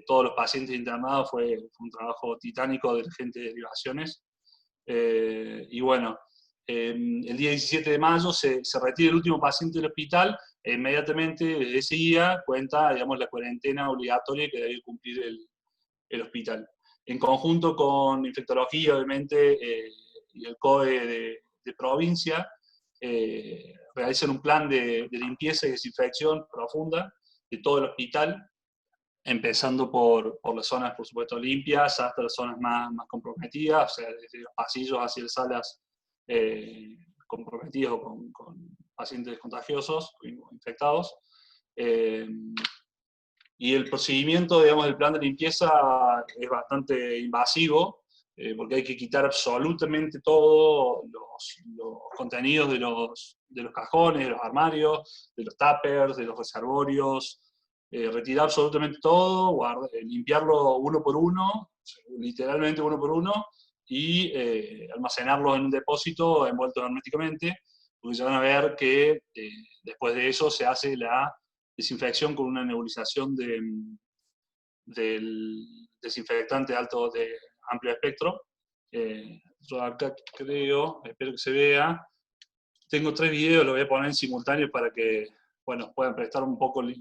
todos los pacientes internados fue un trabajo titánico de la gente de derivaciones. Y bueno, el día 17 de mayo se retira el último paciente del hospital, e inmediatamente ese día cuenta, digamos, la cuarentena obligatoria que debe cumplir el hospital. En conjunto con infectología, obviamente, y el COE de provincia, realizan un plan de limpieza y desinfección profunda de todo el hospital, empezando por las zonas, por supuesto, limpias, hasta las zonas más comprometidas, o sea, desde los pasillos hacia las salas comprometidas con pacientes contagiosos, infectados. Y el procedimiento, digamos, del plan de limpieza es bastante invasivo, porque hay que quitar absolutamente todos los contenidos de los cajones, de los armarios, de los tuppers, de los reservorios, retirar absolutamente todo, limpiarlo uno por uno, literalmente uno por uno, y almacenarlo en un depósito envuelto herméticamente, porque ya van a ver que después de eso se hace la desinfección con una nebulización del desinfectante de amplio espectro. Yo acá creo, espero que se vea, tengo 3 videos, los voy a poner en simultáneo para que, bueno, puedan prestar un poco la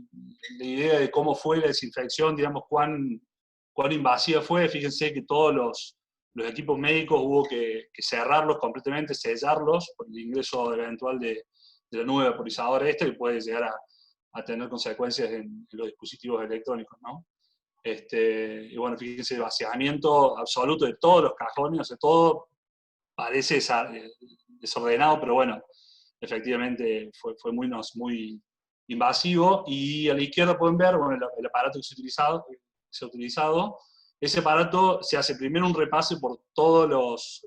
idea de cómo fue la desinfección, digamos, cuán invasiva fue. Fíjense que todos los equipos médicos hubo que cerrarlos completamente, sellarlos por el ingreso eventual de la nube vaporizadora que puede llegar a tener consecuencias en los dispositivos electrónicos, ¿no? Y bueno, fíjense, el vaciamiento absoluto de todos los cajones, o sea, todo parece desordenado, pero bueno, efectivamente fue muy invasivo. Y a la izquierda pueden ver, bueno, el aparato que se ha utilizado. Ese aparato se hace primero un repase por todas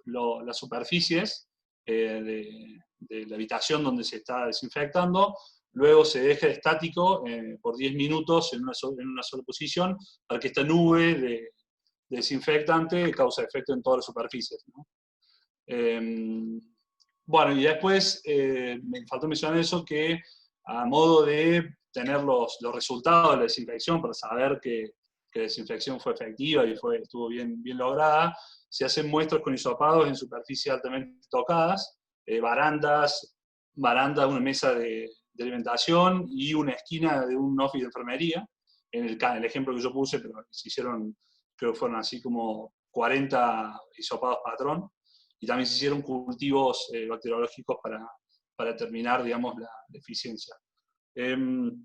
las superficies de la habitación donde se está desinfectando, luego se deja estático por 10 minutos en una sola posición para que esta nube de desinfectante cause efecto en todas las superficies, ¿no? Bueno, y después me faltó mencionar eso, que a modo de tener los resultados de la desinfección para saber que la desinfección fue efectiva y estuvo bien lograda, se hacen muestras con hisopados en superficies altamente tocadas, barandas, una mesa de alimentación y una esquina de un office de enfermería, en el ejemplo que yo puse, pero se hicieron, creo que fueron así como 40 hisopados patrón, y también se hicieron cultivos bacteriológicos para determinar, digamos, la eficiencia. El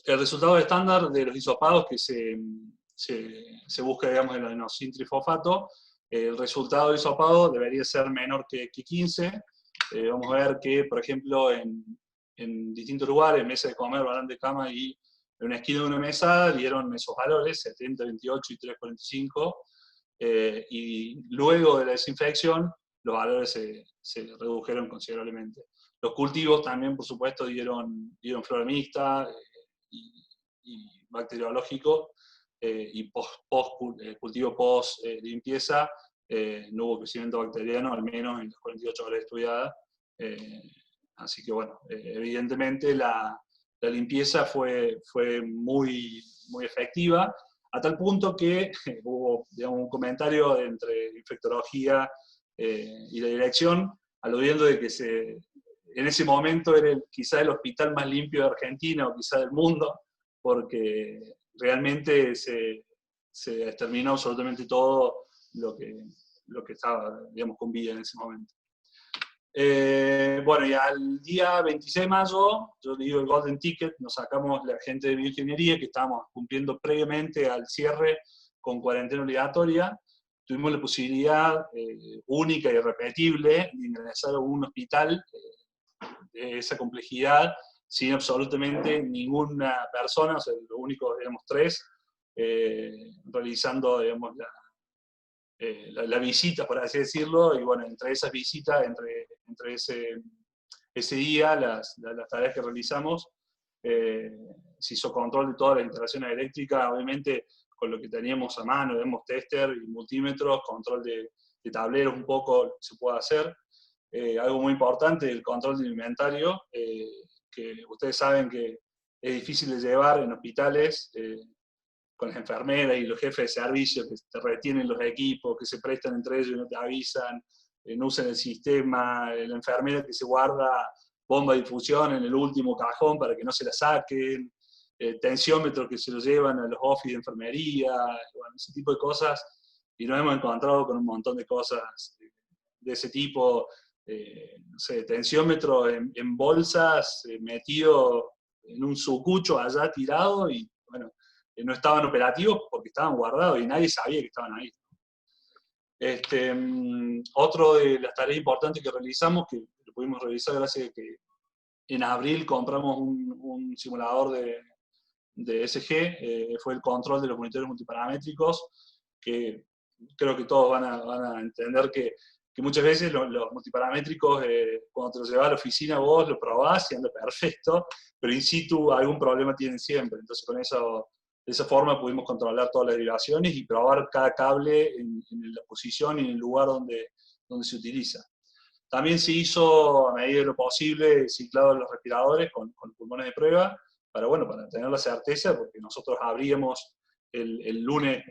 resultado estándar de los hisopados que se busca, digamos, el adenosín trifosfato, el resultado del hisopado debería ser menor que 15. Vamos a ver que, por ejemplo, en distintos lugares, mesa de comer, baranda de cama y en una esquina de una mesa, dieron esos valores, 70, 28 y 3,45. y luego de la desinfección los valores se redujeron considerablemente. Los cultivos también, por supuesto, dieron flora mixta y bacteriológico, y cultivo post limpieza, no hubo crecimiento bacteriano, al menos en las 48 horas estudiadas. Así que bueno, evidentemente la limpieza fue muy, muy efectiva, a tal punto que hubo, digamos, un comentario entre infectología y la dirección, aludiendo de que en ese momento era quizá el hospital más limpio de Argentina o quizá del mundo, porque realmente se exterminó absolutamente todo lo que estaba, digamos, con vida en ese momento. Bueno, y al día 26 de mayo, yo digo el Golden Ticket, nos sacamos la gente de bioingeniería, que estábamos cumpliendo previamente al cierre con cuarentena obligatoria. Tuvimos la posibilidad única y irrepetible de ingresar a un hospital de esa complejidad, sin absolutamente ninguna persona, o sea, lo único, digamos, 3, realizando, digamos, la visita, por así decirlo, y bueno, entre esas visitas, entre ese día, las tareas que realizamos, se hizo control de todas las instalaciones eléctricas, obviamente con lo que teníamos a mano, tenemos tester y multímetros, control de tableros un poco se puede hacer. Algo muy importante, el control del inventario, que ustedes saben que es difícil de llevar en hospitales, con las enfermeras y los jefes de servicio que te retienen los equipos, que se prestan entre ellos y no te avisan, no usan el sistema, la enfermera que se guarda bomba de difusión en el último cajón para que no se la saquen, tensiómetros que se lo llevan a los office de enfermería, bueno, ese tipo de cosas, y nos hemos encontrado con un montón de cosas de ese tipo, no sé, tensiómetro en bolsas, metido en un sucucho allá tirado, y bueno, no estaban operativos porque estaban guardados y nadie sabía que estaban ahí. Otro de las tareas importantes que realizamos, que lo pudimos realizar gracias a que en abril compramos un simulador de ESG, fue el control de los monitores multiparamétricos, que creo que todos van a entender que muchas veces los multiparamétricos, cuando te los llevas a la oficina vos lo probás y anda perfecto, pero in situ algún problema tienen siempre. Entonces con eso, de esa forma pudimos controlar todas las derivaciones y probar cada cable en la posición y en el lugar donde se utiliza. También se hizo, a medida de lo posible, ciclado de los respiradores con pulmones de prueba, para tener la certeza, porque nosotros abríamos el lunes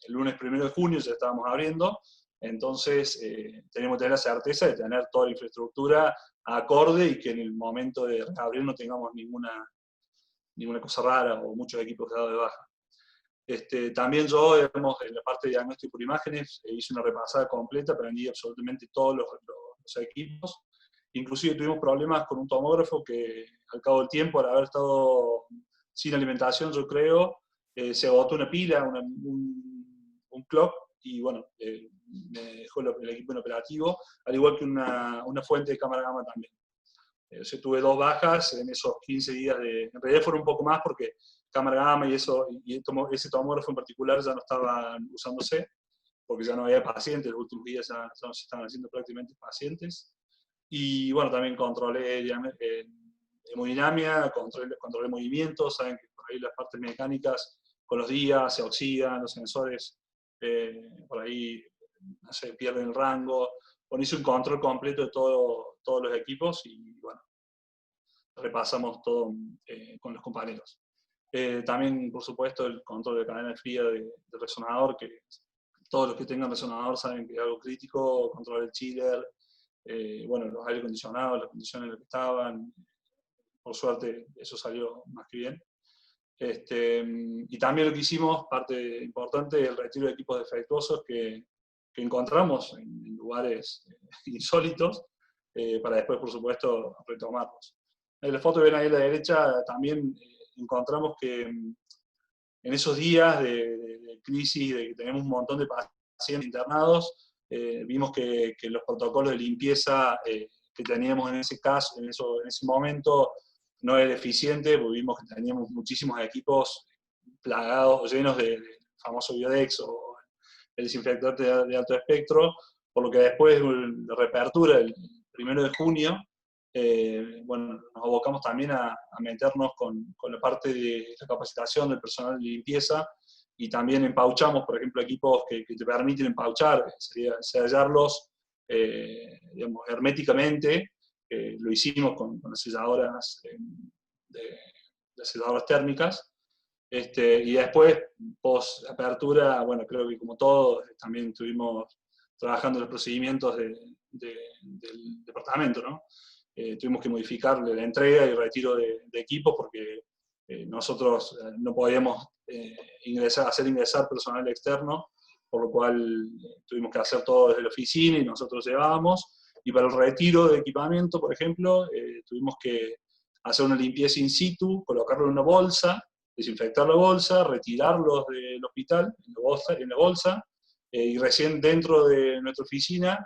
1 de junio, ya estábamos abriendo, entonces tenemos que tener la certeza de tener toda la infraestructura acorde y que en el momento de reabrir no tengamos ninguna cosa rara o muchos equipos dados de baja. También yo, digamos, en la parte de diagnóstico por imágenes, hice una repasada completa, aprendí absolutamente todos los equipos. Inclusive tuvimos problemas con un tomógrafo que al cabo del tiempo, al haber estado sin alimentación, yo creo, se agotó una pila, un clock, y bueno, me dejó el equipo inoperativo, al igual que una fuente de cámara gamma también. Yo tuve 2 bajas en esos 15 días, en realidad fueron un poco más porque cámara gamma y ese tomógrafo en particular ya no estaban usándose, porque ya no había pacientes, los últimos días ya no se estaban haciendo prácticamente pacientes. Y bueno, también controlé hemodinamia, controlé movimientos, saben que por ahí las partes mecánicas con los días se oxidan, los sensores por ahí no sé, pierden el rango. Bueno, hice un control completo de todos los equipos y bueno, repasamos todo con los compañeros. También, por supuesto, el control de cadena fría del resonador, que todos los que tengan resonador saben que es algo crítico, control del chiller, bueno, los aire acondicionados, las condiciones en las que estaban, por suerte eso salió más que bien. Y también lo que hicimos, parte importante, el retiro de equipos defectuosos que encontramos en lugares insólitos, para después, por supuesto, retomarlos. En la foto que ven ahí a la derecha también encontramos que en esos días de crisis, de que tenemos un montón de pacientes internados, vimos que los protocolos de limpieza que teníamos en ese caso, en ese momento, no era eficiente, porque vimos que teníamos muchísimos equipos plagados, llenos de famoso Biodex o desinfectante de alto espectro, por lo que después de reapertura, el 1 de junio, bueno, nos abocamos también a meternos con la parte de la capacitación del personal de limpieza, y también empauchamos, por ejemplo, equipos que te permiten empauchar, sería sellarlos, digamos, herméticamente. Lo hicimos con las selladoras, las selladoras térmicas. Y después, post apertura, bueno, creo que como todos, también estuvimos trabajando en los procedimientos del departamento, ¿no? Tuvimos que modificar la entrega y retiro de equipos porque nosotros no podíamos hacer ingresar personal externo, por lo cual tuvimos que hacer todo desde la oficina y nosotros llevábamos. Y para el retiro de equipamiento, por ejemplo, tuvimos que hacer una limpieza in situ, colocarlo en una bolsa, desinfectar la bolsa, retirarlos del hospital en la bolsa, y recién dentro de nuestra oficina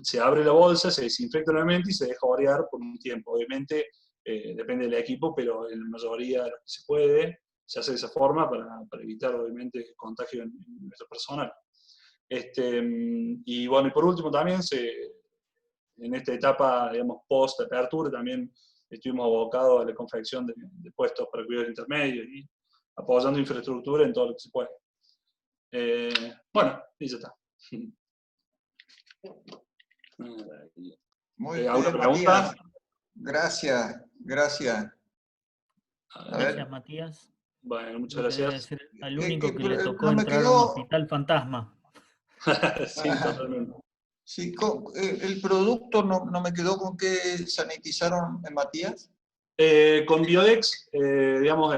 se abre la bolsa, se desinfecta nuevamente y se deja orear por un tiempo. Obviamente depende del equipo, pero en la mayoría de los que se puede, se hace de esa forma para evitar obviamente contagio en nuestro personal. Y bueno, y por último también, en esta etapa, digamos, post-apertura, también estuvimos abocados a la confección de puestos para cuidados intermedios y apoyando infraestructura en todo lo que se puede. Bueno, y ya está. Muy ¿Alguna bien, pregunta? Matías. Gracias, gracias. A Gracias, ver. Matías. Bueno, muchas Creo que debe gracias. ser al único que le Pero tocó no me entrar a un quedó. hospital fantasma. Sí, totalmente. Sí, el producto no me quedó con qué sanitizaron en Matías. Con Biodex, digamos,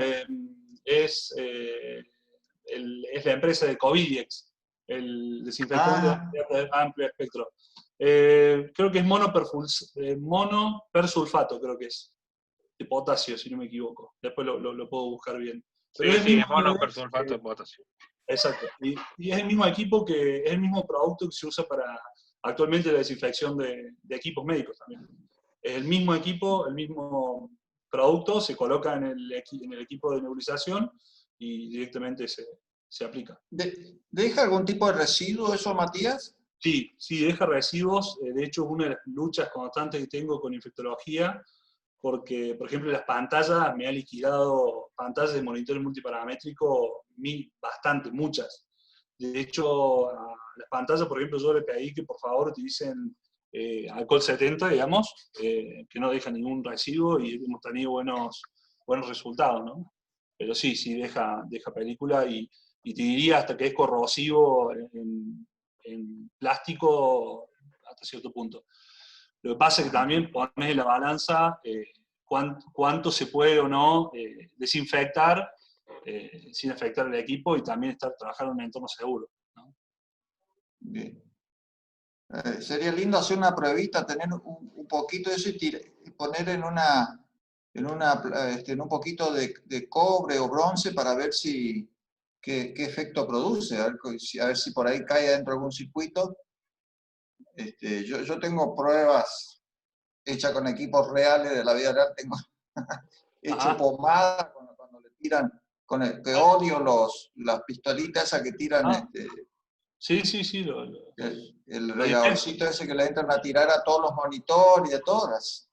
es la empresa de Covidiex, el desinfectante de amplio espectro. Creo que es monopersulfato, creo que es, de potasio, si no me equivoco. Después lo puedo buscar bien. Pero Sí, es el sí, mismo es Biodex, monopersulfato de potasio. exacto. Y es el mismo equipo es el mismo producto que se usa para actualmente la desinfección de equipos médicos también. Es el mismo equipo, el mismo producto, se coloca en el equipo de nebulización y directamente se aplica. ¿Deja algún tipo de residuo eso, Matías? Sí, sí, deja residuos. De hecho, es una de las luchas constantes que tengo con infectología, porque, por ejemplo, las pantallas, me ha liquidado pantallas de monitor multiparamétrico bastante, muchas. De hecho, a las pantallas, por ejemplo, yo le pedí que por favor utilicen alcohol 70, digamos, que no deja ningún residuo y hemos tenido buenos resultados, ¿no? Pero sí, deja película y te diría hasta que es corrosivo en plástico hasta cierto punto. Lo que pasa es que también pones en la balanza cuánto se puede o no desinfectar sin afectar el equipo y también trabajar en un entorno seguro, ¿no? Bien. Sería lindo hacer una pruebita, tener un poquito de eso y poner en un poquito de cobre o bronce para ver qué efecto produce, a ver si por ahí cae dentro de algún circuito. Yo tengo pruebas hechas con equipos reales de la vida real, tengo hecho pomada cuando le tiran, que odio las pistolitas esas que tiran, Sí, el los dispensers. regadorcito ese que le entran a tirar a todos los monitores y de todas.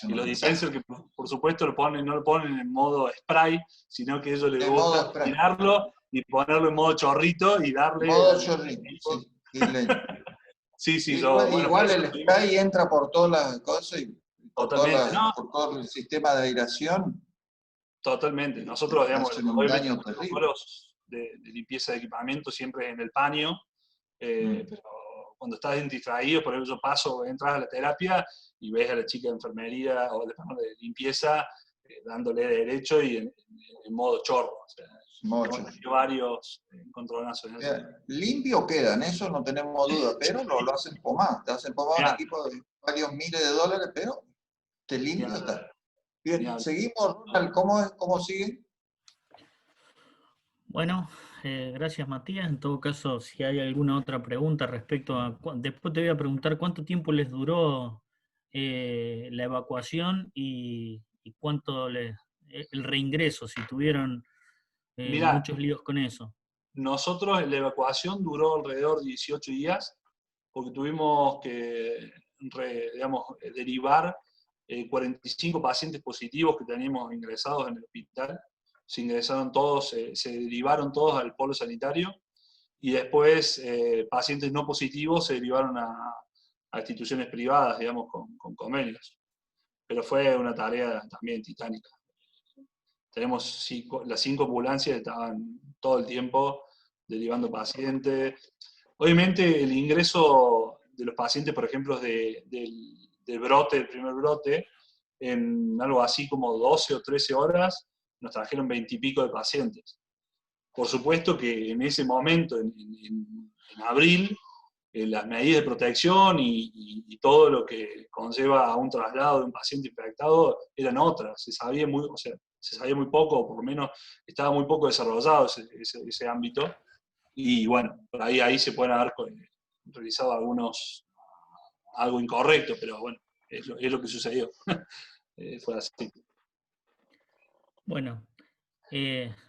Y los dispensers que por supuesto no lo ponen en modo spray, sino que ellos les gusta tirarlo y ponerlo en modo chorrito y darle... Modo chorrito, sí. Sí, igual el spray entra por todas las cosas y por todo el sistema de aireación. Totalmente. Nosotros, digamos, hacen un daño los terrible. protocolos de limpieza de equipamiento siempre en el paño, pero cuando estás distraído, por ejemplo, entras a la terapia y ves a la chica de enfermería o de limpieza dándole derecho y en modo chorro. O sea, hemos tenido varios encontronazos. Limpio quedan, eso no tenemos duda, pero lo hacen pomada. Te hacen pomada un equipo de varios miles de dólares, pero te limpio está. Bien, seguimos, Ronald, ¿cómo sigue? Bueno, gracias Matías. En todo caso, si hay alguna otra pregunta respecto a... Después te voy a preguntar cuánto tiempo les duró la evacuación y cuánto el reingreso, si tuvieron muchos líos con eso. nosotros la evacuación duró alrededor de 18 días, porque tuvimos que derivar 45 pacientes positivos que teníamos ingresados en el hospital. Se ingresaron todos, se derivaron todos al polo sanitario, y después pacientes no positivos se derivaron a instituciones privadas, digamos, con convenios. Pero fue una tarea también titánica. Tenemos las 5 ambulancias estaban todo el tiempo derivando pacientes. Obviamente el ingreso de los pacientes, por ejemplo, del brote, el primer brote, en algo así como 12 o 13 horas, nos trajeron 20 y pico de pacientes. Por supuesto que en ese momento, en abril, las medidas de protección y todo lo que conlleva a un traslado de un paciente infectado eran otras. Se sabía muy poco, o por lo menos estaba muy poco desarrollado ese ámbito. Y bueno, por ahí se pueden haber realizado algo incorrecto, pero bueno, es lo que sucedió. Fue así. Bueno,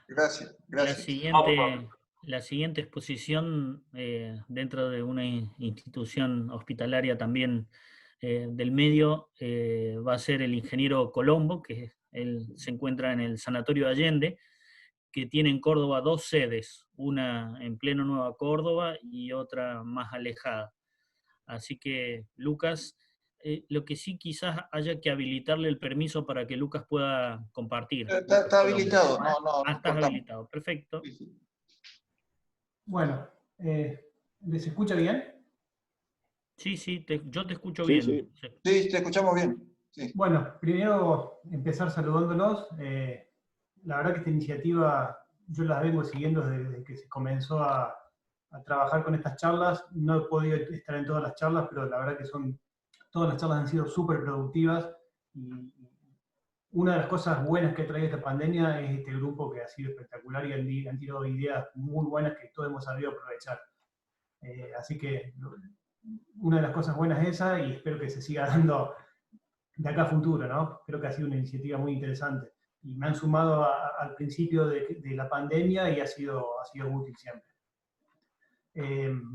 Gracias. la siguiente exposición dentro de una institución hospitalaria también del medio va a ser el ingeniero Colombo, que él se encuentra en el Sanatorio Allende, que tiene en Córdoba 2 sedes, una en pleno Nueva Córdoba y otra más alejada. Así que, Lucas, lo que sí quizás haya que habilitarle el permiso para que Lucas pueda compartir. Está habilitado, no estás cortamos. habilitado, perfecto. Sí. Bueno, ¿les escucha bien? Sí, yo te escucho Sí, bien. sí. Sí, te escuchamos bien. Sí. Bueno, primero empezar saludándolos. La verdad que esta iniciativa yo la vengo siguiendo desde que se comenzó a trabajar con estas charlas. No he podido estar en todas las charlas, pero la verdad que todas las charlas han sido súper productivas. Y una de las cosas buenas que ha traído esta pandemia es este grupo que ha sido espectacular y han tirado ideas muy buenas que todos hemos sabido aprovechar. Así que una de las cosas buenas es esa, y espero que se siga dando de acá a futuro, ¿no? Creo que ha sido una iniciativa muy interesante. Y me han sumado al principio de la pandemia y ha sido útil siempre.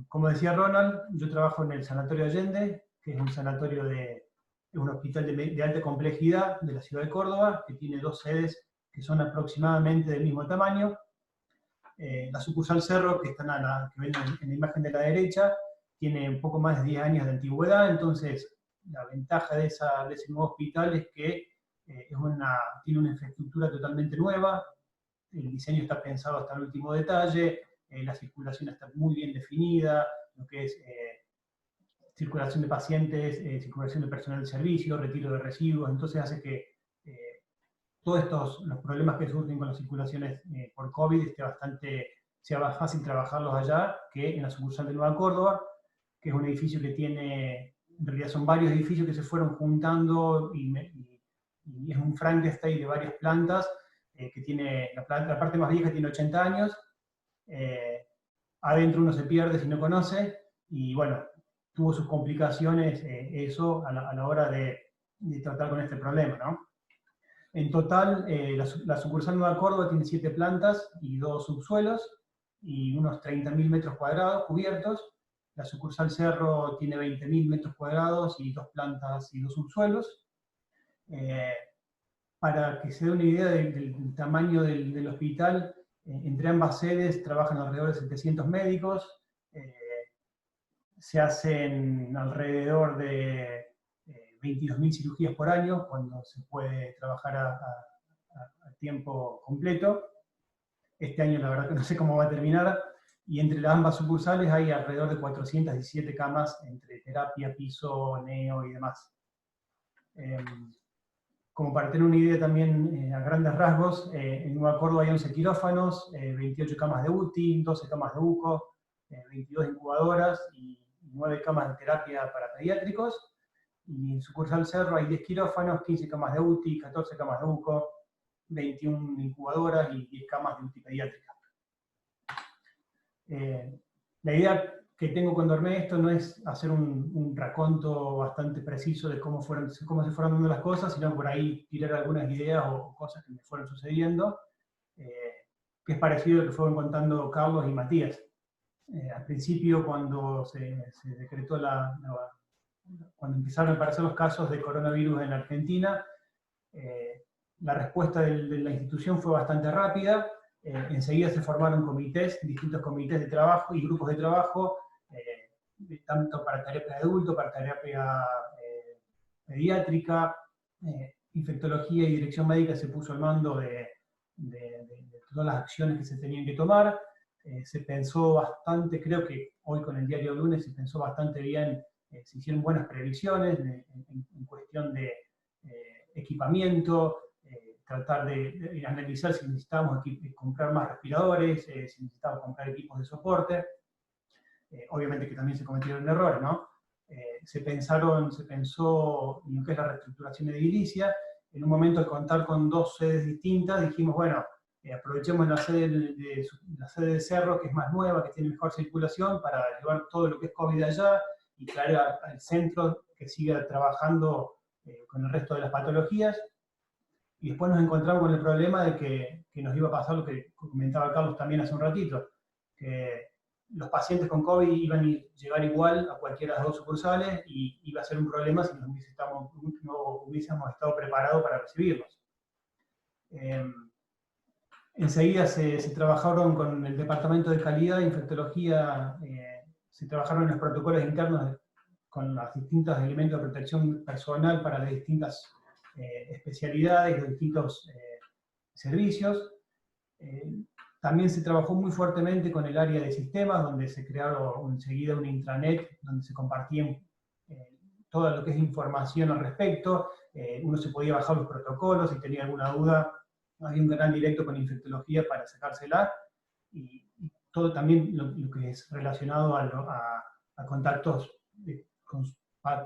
Como decía Ronald, yo trabajo en el Sanatorio Allende, que es un sanatorio es un hospital de alta complejidad de la ciudad de Córdoba, que tiene 2 sedes que son aproximadamente del mismo tamaño. La sucursal Cerro, que ven en la imagen de la derecha, tiene un poco más de 10 años de antigüedad. Entonces la ventaja de ese nuevo hospital es que tiene una infraestructura totalmente nueva, el diseño está pensado hasta el último detalle, la circulación está muy bien definida, lo que es circulación de pacientes, circulación de personal de servicio, retiro de residuos. Entonces hace que todos los problemas que surgen con las circulaciones por COVID sea más fácil trabajarlos allá que en la sucursal de Nueva Córdoba, que es un edificio que tiene, en realidad son varios edificios que se fueron juntando y es un Frankenstein de varias plantas, que tiene, la parte más vieja tiene 80 años, adentro uno se pierde si no conoce, y bueno, tuvo sus complicaciones eso a la hora de tratar con este problema, ¿no? En total, la sucursal Nueva Córdoba tiene 7 plantas y 2 subsuelos, y unos 30.000 metros cuadrados cubiertos. La sucursal Cerro tiene 20.000 metros cuadrados y 2 plantas y 2 subsuelos. Para que se dé una idea del tamaño del hospital, entre ambas sedes trabajan alrededor de 700 médicos, se hacen alrededor de 22.000 cirugías por año, cuando se puede trabajar a tiempo completo. Este año la verdad que no sé cómo va a terminar, y entre ambas sucursales hay alrededor de 417 camas entre terapia, piso, neo y demás. Como para tener una idea también a grandes rasgos, en Nueva Córdoba hay 11 quirófanos, 28 camas de UTI, 12 camas de UCO, 22 incubadoras y 9 camas de terapia para pediátricos. Y en sucursal Cerro hay 10 quirófanos, 15 camas de UTI, 14 camas de UCO, 21 incubadoras y 10 camas de UTI pediátrica. La idea que tengo cuando armé esto no es hacer un raconto bastante preciso de cómo se fueron dando las cosas, sino por ahí tirar algunas ideas o cosas que me fueron sucediendo. que es parecido a lo que fueron contando Carlos y Matías. Al principio, cuando se decretó cuando empezaron a aparecer los casos de coronavirus en Argentina, la respuesta de la institución fue bastante rápida. Enseguida se formaron comités, distintos comités de trabajo y grupos de trabajo, tanto para terapia de adulto, para terapia pediátrica, infectología y dirección médica se puso al mando de todas las acciones que se tenían que tomar. Se pensó bastante, creo que hoy con el diario Lunes se pensó bastante bien, se hicieron buenas previsiones en cuestión de equipamiento, tratar de analizar si necesitábamos comprar más respiradores, si necesitábamos comprar equipos de soporte. Obviamente que también se cometieron errores, ¿no? Se pensó en lo que es la reestructuración edilicia. En un momento, al contar con 2 sedes distintas, dijimos, bueno, aprovechemos la sede de Cerro, que es más nueva, que tiene mejor circulación, para llevar todo lo que es COVID allá y traer al centro que siga trabajando con el resto de las patologías. Y después nos encontramos con el problema de que nos iba a pasar lo que comentaba Carlos también hace un ratito, que los pacientes con COVID iban a llegar igual a cualquiera de las 2 sucursales y iba a ser un problema si no hubiésemos estado preparados para recibirlos. Enseguida se trabajaron con el Departamento de Calidad e Infectología, se trabajaron en los protocolos internos con los distintos elementos de protección personal para las distintas especialidades, los distintos servicios. También se trabajó muy fuertemente con el área de sistemas, donde se crearon enseguida una intranet, donde se compartían todo lo que es información al respecto. Uno se podía bajar los protocolos, si tenía alguna duda, había un canal directo con infectología para sacársela, y todo también lo que es relacionado a contactos con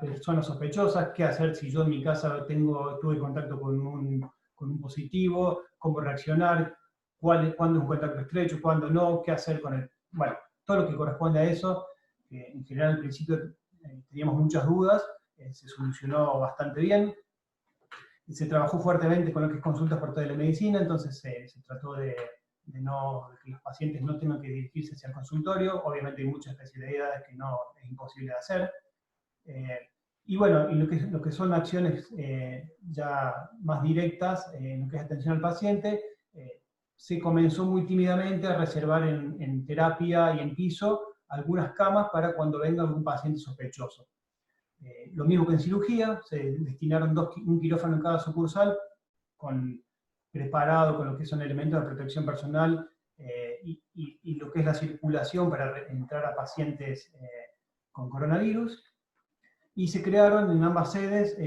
personas sospechosas, qué hacer si yo en mi casa tuve contacto con un positivo, cómo reaccionar, cuándo es un contacto estrecho, cuándo no, qué hacer con el... Bueno, todo lo que corresponde a eso, en general al principio teníamos muchas dudas, se solucionó bastante bien. Se trabajó fuertemente con lo que es consultas por telemedicina, entonces se trató de que los pacientes no tengan que dirigirse hacia el consultorio. Obviamente hay muchas especialidades que no es imposible de hacer. Y bueno, y lo que son acciones ya más directas, en lo que es atención al paciente, se comenzó muy tímidamente a reservar en terapia y en piso algunas camas para cuando venga algún paciente sospechoso. Lo mismo que en cirugía, se destinaron un quirófano en cada sucursal, preparado con lo que son elementos de protección personal y lo que es la circulación para entrar a pacientes con coronavirus. Y se crearon en ambas sedes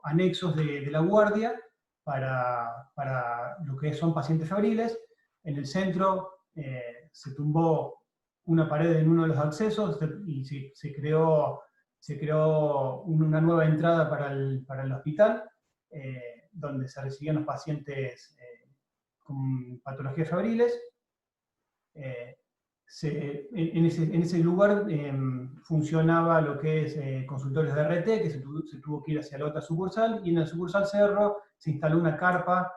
anexos de la guardia para lo que son pacientes febriles. En el centro se tumbó una pared en uno de los accesos y se creó una nueva entrada para el hospital, donde se recibían los pacientes con patologías febriles. En ese lugar funcionaba lo que es consultorios de RT, que se tuvo que ir hacia la otra sucursal, y en la sucursal Cerro se instaló una carpa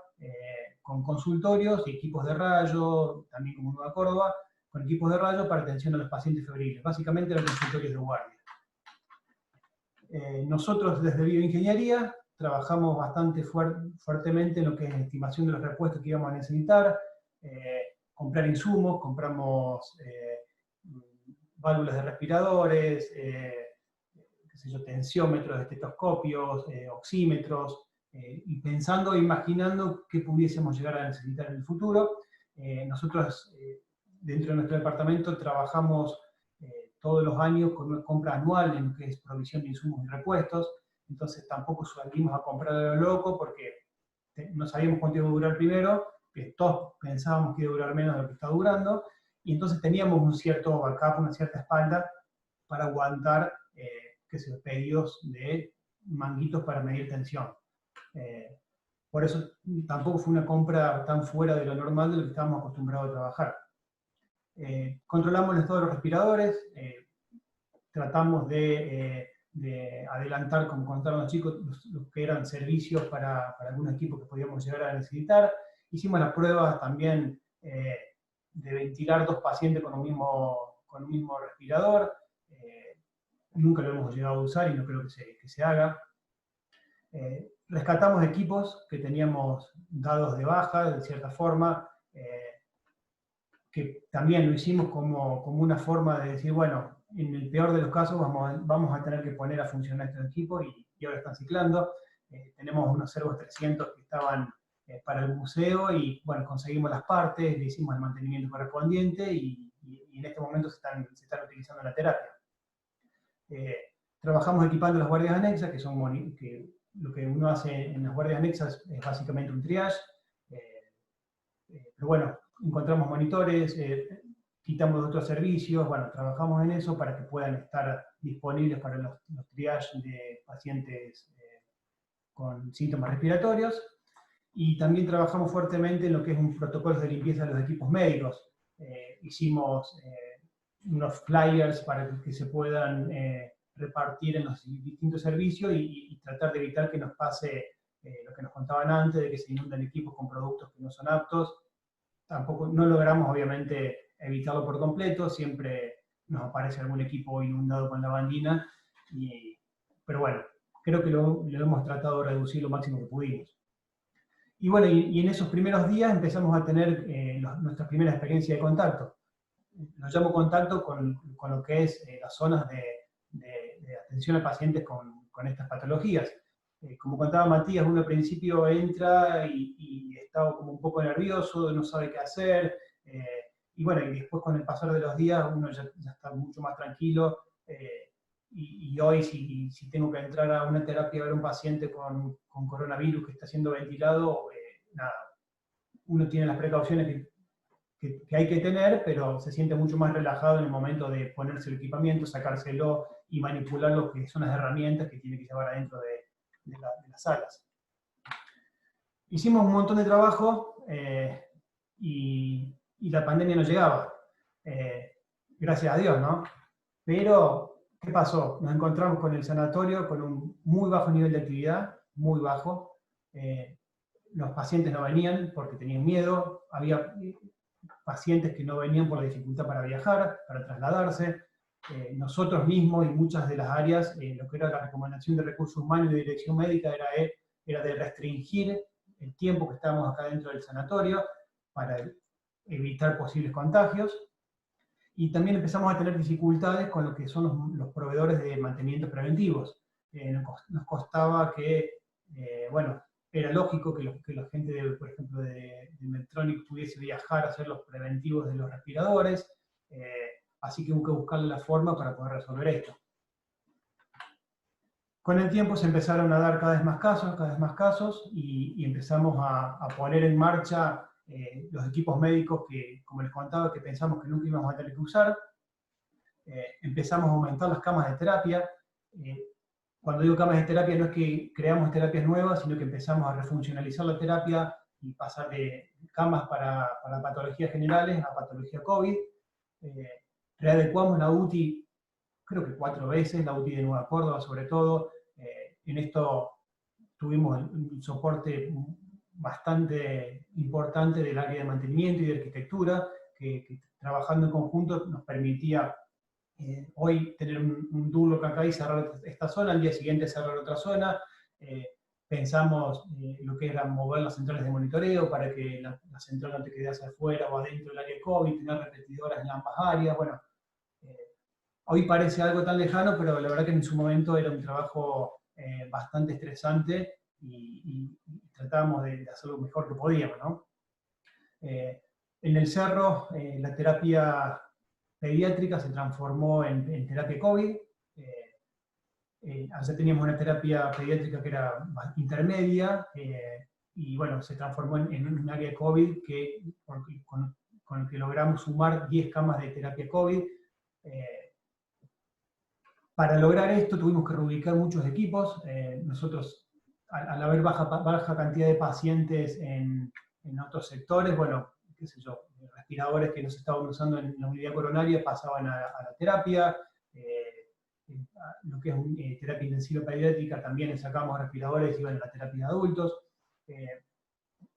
con consultorios y equipos de rayo, también como Nueva Córdoba, con equipos de rayo para atención a los pacientes febriles. Básicamente eran consultorios de guardia. Nosotros desde Bioingeniería trabajamos bastante fuertemente en lo que es la estimación de los repuestos que íbamos a necesitar, comprar insumos, compramos válvulas de respiradores, tensiómetros, estetoscopios, oxímetros, y pensando, imaginando qué pudiésemos llegar a necesitar en el futuro. Nosotros, dentro de nuestro departamento, trabajamos todos los años con una compra anual en lo que es provisión de insumos y repuestos, entonces tampoco salimos a comprar a lo loco porque no sabíamos cuánto iba a durar primero, que todos pensábamos que iba a durar menos de lo que está durando, y entonces teníamos un cierto backup, una cierta espalda para aguantar pedidos de manguitos para medir tensión. Por eso tampoco fue una compra tan fuera de lo normal de lo que estábamos acostumbrados a trabajar. Controlamos el estado de los respiradores, tratamos de adelantar, como contaron los chicos, los que eran servicios para algún equipo que podíamos llegar a necesitar, Hicimos la prueba también de ventilar 2 pacientes con un mismo respirador. Nunca lo hemos llegado a usar y no creo que se haga. Rescatamos equipos que teníamos dados de baja, de cierta forma, que también lo hicimos como una forma de decir, bueno, en el peor de los casos vamos a tener que poner a funcionar estos equipos y ahora están ciclando. Tenemos unos Servos 300 que estaban para el museo y, bueno, conseguimos las partes, le hicimos el mantenimiento correspondiente y en este momento se están utilizando en la terapia. Trabajamos equipando las guardias anexas, que son lo que uno hace en las guardias anexas es básicamente un triage. Pero bueno, encontramos monitores, quitamos de otros servicios, bueno, trabajamos en eso para que puedan estar disponibles para los triages de pacientes con síntomas respiratorios. Y también trabajamos fuertemente en lo que es un protocolo de limpieza de los equipos médicos. Hicimos unos flyers para que se puedan repartir en los distintos servicios y tratar de evitar que nos pase lo que nos contaban antes, de que se inundan equipos con productos que no son aptos. Tampoco, no logramos obviamente evitarlo por completo, siempre nos aparece algún equipo inundado con lavandina, pero bueno, creo que lo hemos tratado de reducir lo máximo que pudimos. Y bueno, y en esos primeros días empezamos a tener nuestra primera experiencia de contacto. Lo llamo contacto con lo que es las zonas de atención a pacientes con estas patologías. Como contaba Matías, uno al principio entra y está como un poco nervioso, no sabe qué hacer, y bueno, y después con el pasar de los días uno ya está mucho más tranquilo, y hoy si tengo que entrar a una terapia a ver a un paciente con coronavirus que está siendo ventilado, nada, uno tiene las precauciones que hay que tener, pero se siente mucho más relajado en el momento de ponerse el equipamiento, sacárselo y manipular lo que son las herramientas que tiene que llevar adentro de las salas. Hicimos un montón de trabajo y la pandemia no llegaba. Gracias a Dios, ¿no? Pero, ¿qué pasó? Nos encontramos con el sanatorio con un muy bajo nivel de actividad, muy bajo. Los pacientes no venían porque tenían miedo. Había pacientes que no venían por la dificultad para viajar, para trasladarse. Nosotros mismos y muchas de las áreas, lo que era la recomendación de recursos humanos y de dirección médica era de restringir el tiempo que estábamos acá dentro del sanatorio para evitar posibles contagios. Y también empezamos a tener dificultades con lo que son los proveedores de mantenimientos preventivos. Nos costaba que, bueno, era lógico que la gente, por ejemplo, de Medtronic pudiese viajar a hacer los preventivos de los respiradores, así que hubo que buscarle la forma para poder resolver esto. Con el tiempo se empezaron a dar cada vez más casos, y empezamos a poner en marcha los equipos médicos que, como les contaba, que pensamos que nunca íbamos a tener que usar. Empezamos a aumentar las camas de terapia. Cuando digo camas de terapia no es que creamos terapias nuevas, sino que empezamos a refuncionalizar la terapia y pasar de camas para patologías generales a patología COVID. Readecuamos la UTI, creo que 4 veces, la UTI de Nueva Córdoba sobre todo. En esto tuvimos un soporte bastante importante del área de mantenimiento y de arquitectura, que trabajando en conjunto nos permitía hoy tener un dulo acá y cerrar esta zona, al día siguiente cerrar otra zona. Pensamos lo que era mover las centrales de monitoreo para que la central no te quedase afuera o adentro del área COVID, tener repetidoras en ambas áreas. Bueno, hoy parece algo tan lejano, pero la verdad que en su momento era un trabajo bastante estresante y tratábamos de hacer lo mejor que podíamos, ¿no? En el Cerro, la terapia pediátrica se transformó en terapia COVID. Allá teníamos una terapia pediátrica que era intermedia, y bueno, se transformó en un área COVID con el que logramos sumar 10 camas de terapia COVID. Para lograr esto tuvimos que reubicar muchos equipos. Nosotros, al haber baja cantidad de pacientes en otros sectores, bueno, qué sé yo, respiradores que no se estaban usando en la unidad coronaria pasaban a la terapia. Lo que es terapia intensiva pediátrica también sacamos respiradores y iban a la terapia de adultos.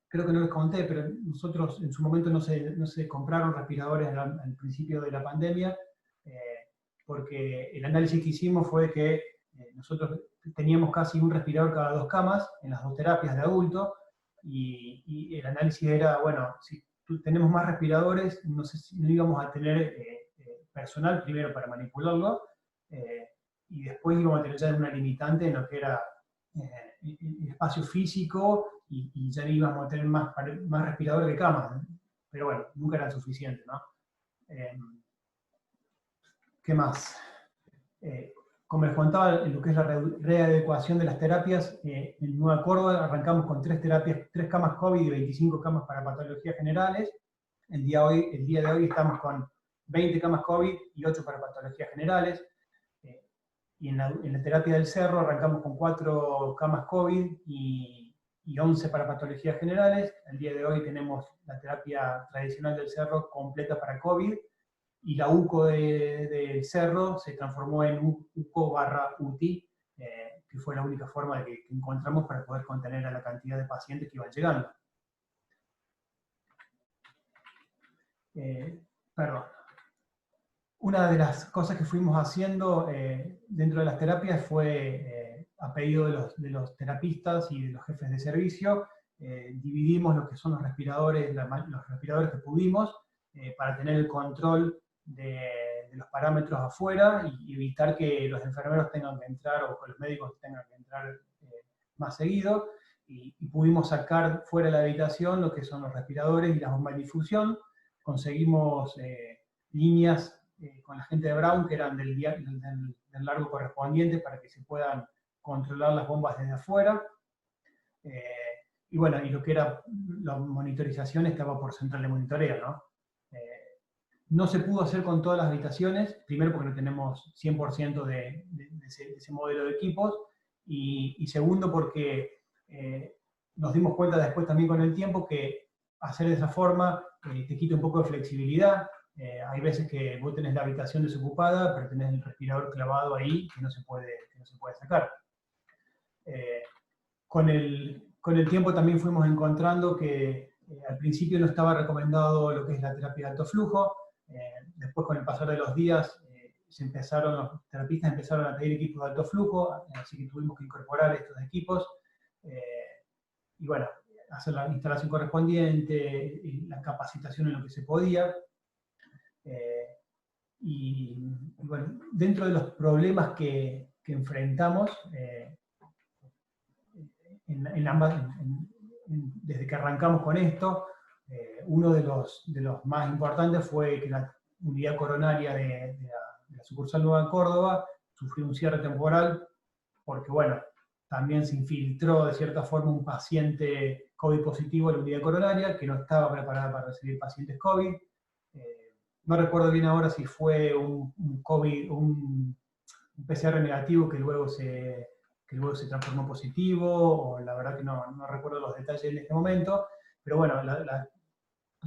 creo que no les conté, pero nosotros en su momento no se compraron respiradores al principio de la pandemia, porque el análisis que hicimos fue que nosotros teníamos casi un respirador cada 2 camas en las 2 terapias de adulto, y el análisis era, bueno, si tenemos más respiradores, no íbamos a tener personal primero para manipularlo, y después íbamos a tener ya una limitante en lo que era el espacio físico, y ya íbamos a tener más respiradores que camas, pero bueno, nunca eran suficientes, ¿no? ¿Qué más? Como les contaba, en lo que es la readecuación de las terapias, en Nueva Córdoba arrancamos con 3 camas COVID y 25 camas para patologías generales. El día de hoy estamos con 20 camas COVID y 8 para patologías generales. Y en la terapia del Cerro arrancamos con 4 camas COVID y 11 para patologías generales. El día de hoy tenemos la terapia tradicional del Cerro completa para COVID, y la UCO del Cerro se transformó en UCO/UTI, que fue la única forma que encontramos para poder contener a la cantidad de pacientes que iban llegando. Perdón. Una de las cosas que fuimos haciendo dentro de las terapias fue, a pedido de los terapistas y de los jefes de servicio, dividimos lo que son los respiradores que pudimos, para tener el control de los parámetros afuera y evitar que los enfermeros tengan que entrar o que los médicos tengan que entrar más seguido, y pudimos sacar fuera de la habitación lo que son los respiradores y las bombas de difusión. Conseguimos líneas con la gente de Brown que eran del largo correspondiente para que se puedan controlar las bombas desde afuera. Y bueno, y lo que era la monitorización estaba por central de monitoreo, ¿no? No se pudo hacer con todas las habitaciones, primero porque no tenemos 100% de ese modelo de equipos, y segundo porque nos dimos cuenta después también con el tiempo que hacer de esa forma te quita un poco de flexibilidad. Hay veces que vos tenés la habitación desocupada, pero tenés el respirador clavado ahí que no se puede sacar. Con el tiempo también fuimos encontrando que al principio no estaba recomendado lo que es la terapia de alto flujo. Después, con el pasar de los días, los terapistas empezaron a pedir equipos de alto flujo, así que tuvimos que incorporar estos equipos. Y bueno, hacer la instalación correspondiente, y la capacitación en lo que se podía. Y bueno, dentro de los problemas que enfrentamos, desde que arrancamos con esto, uno de los más importantes fue que la unidad coronaria de la sucursal Nueva Córdoba sufrió un cierre temporal, porque bueno, también se infiltró de cierta forma un paciente COVID positivo en la unidad coronaria que no estaba preparada para recibir pacientes COVID. No recuerdo bien ahora si fue un COVID, un PCR negativo que luego se transformó positivo, o la verdad que no recuerdo los detalles en este momento, pero bueno, la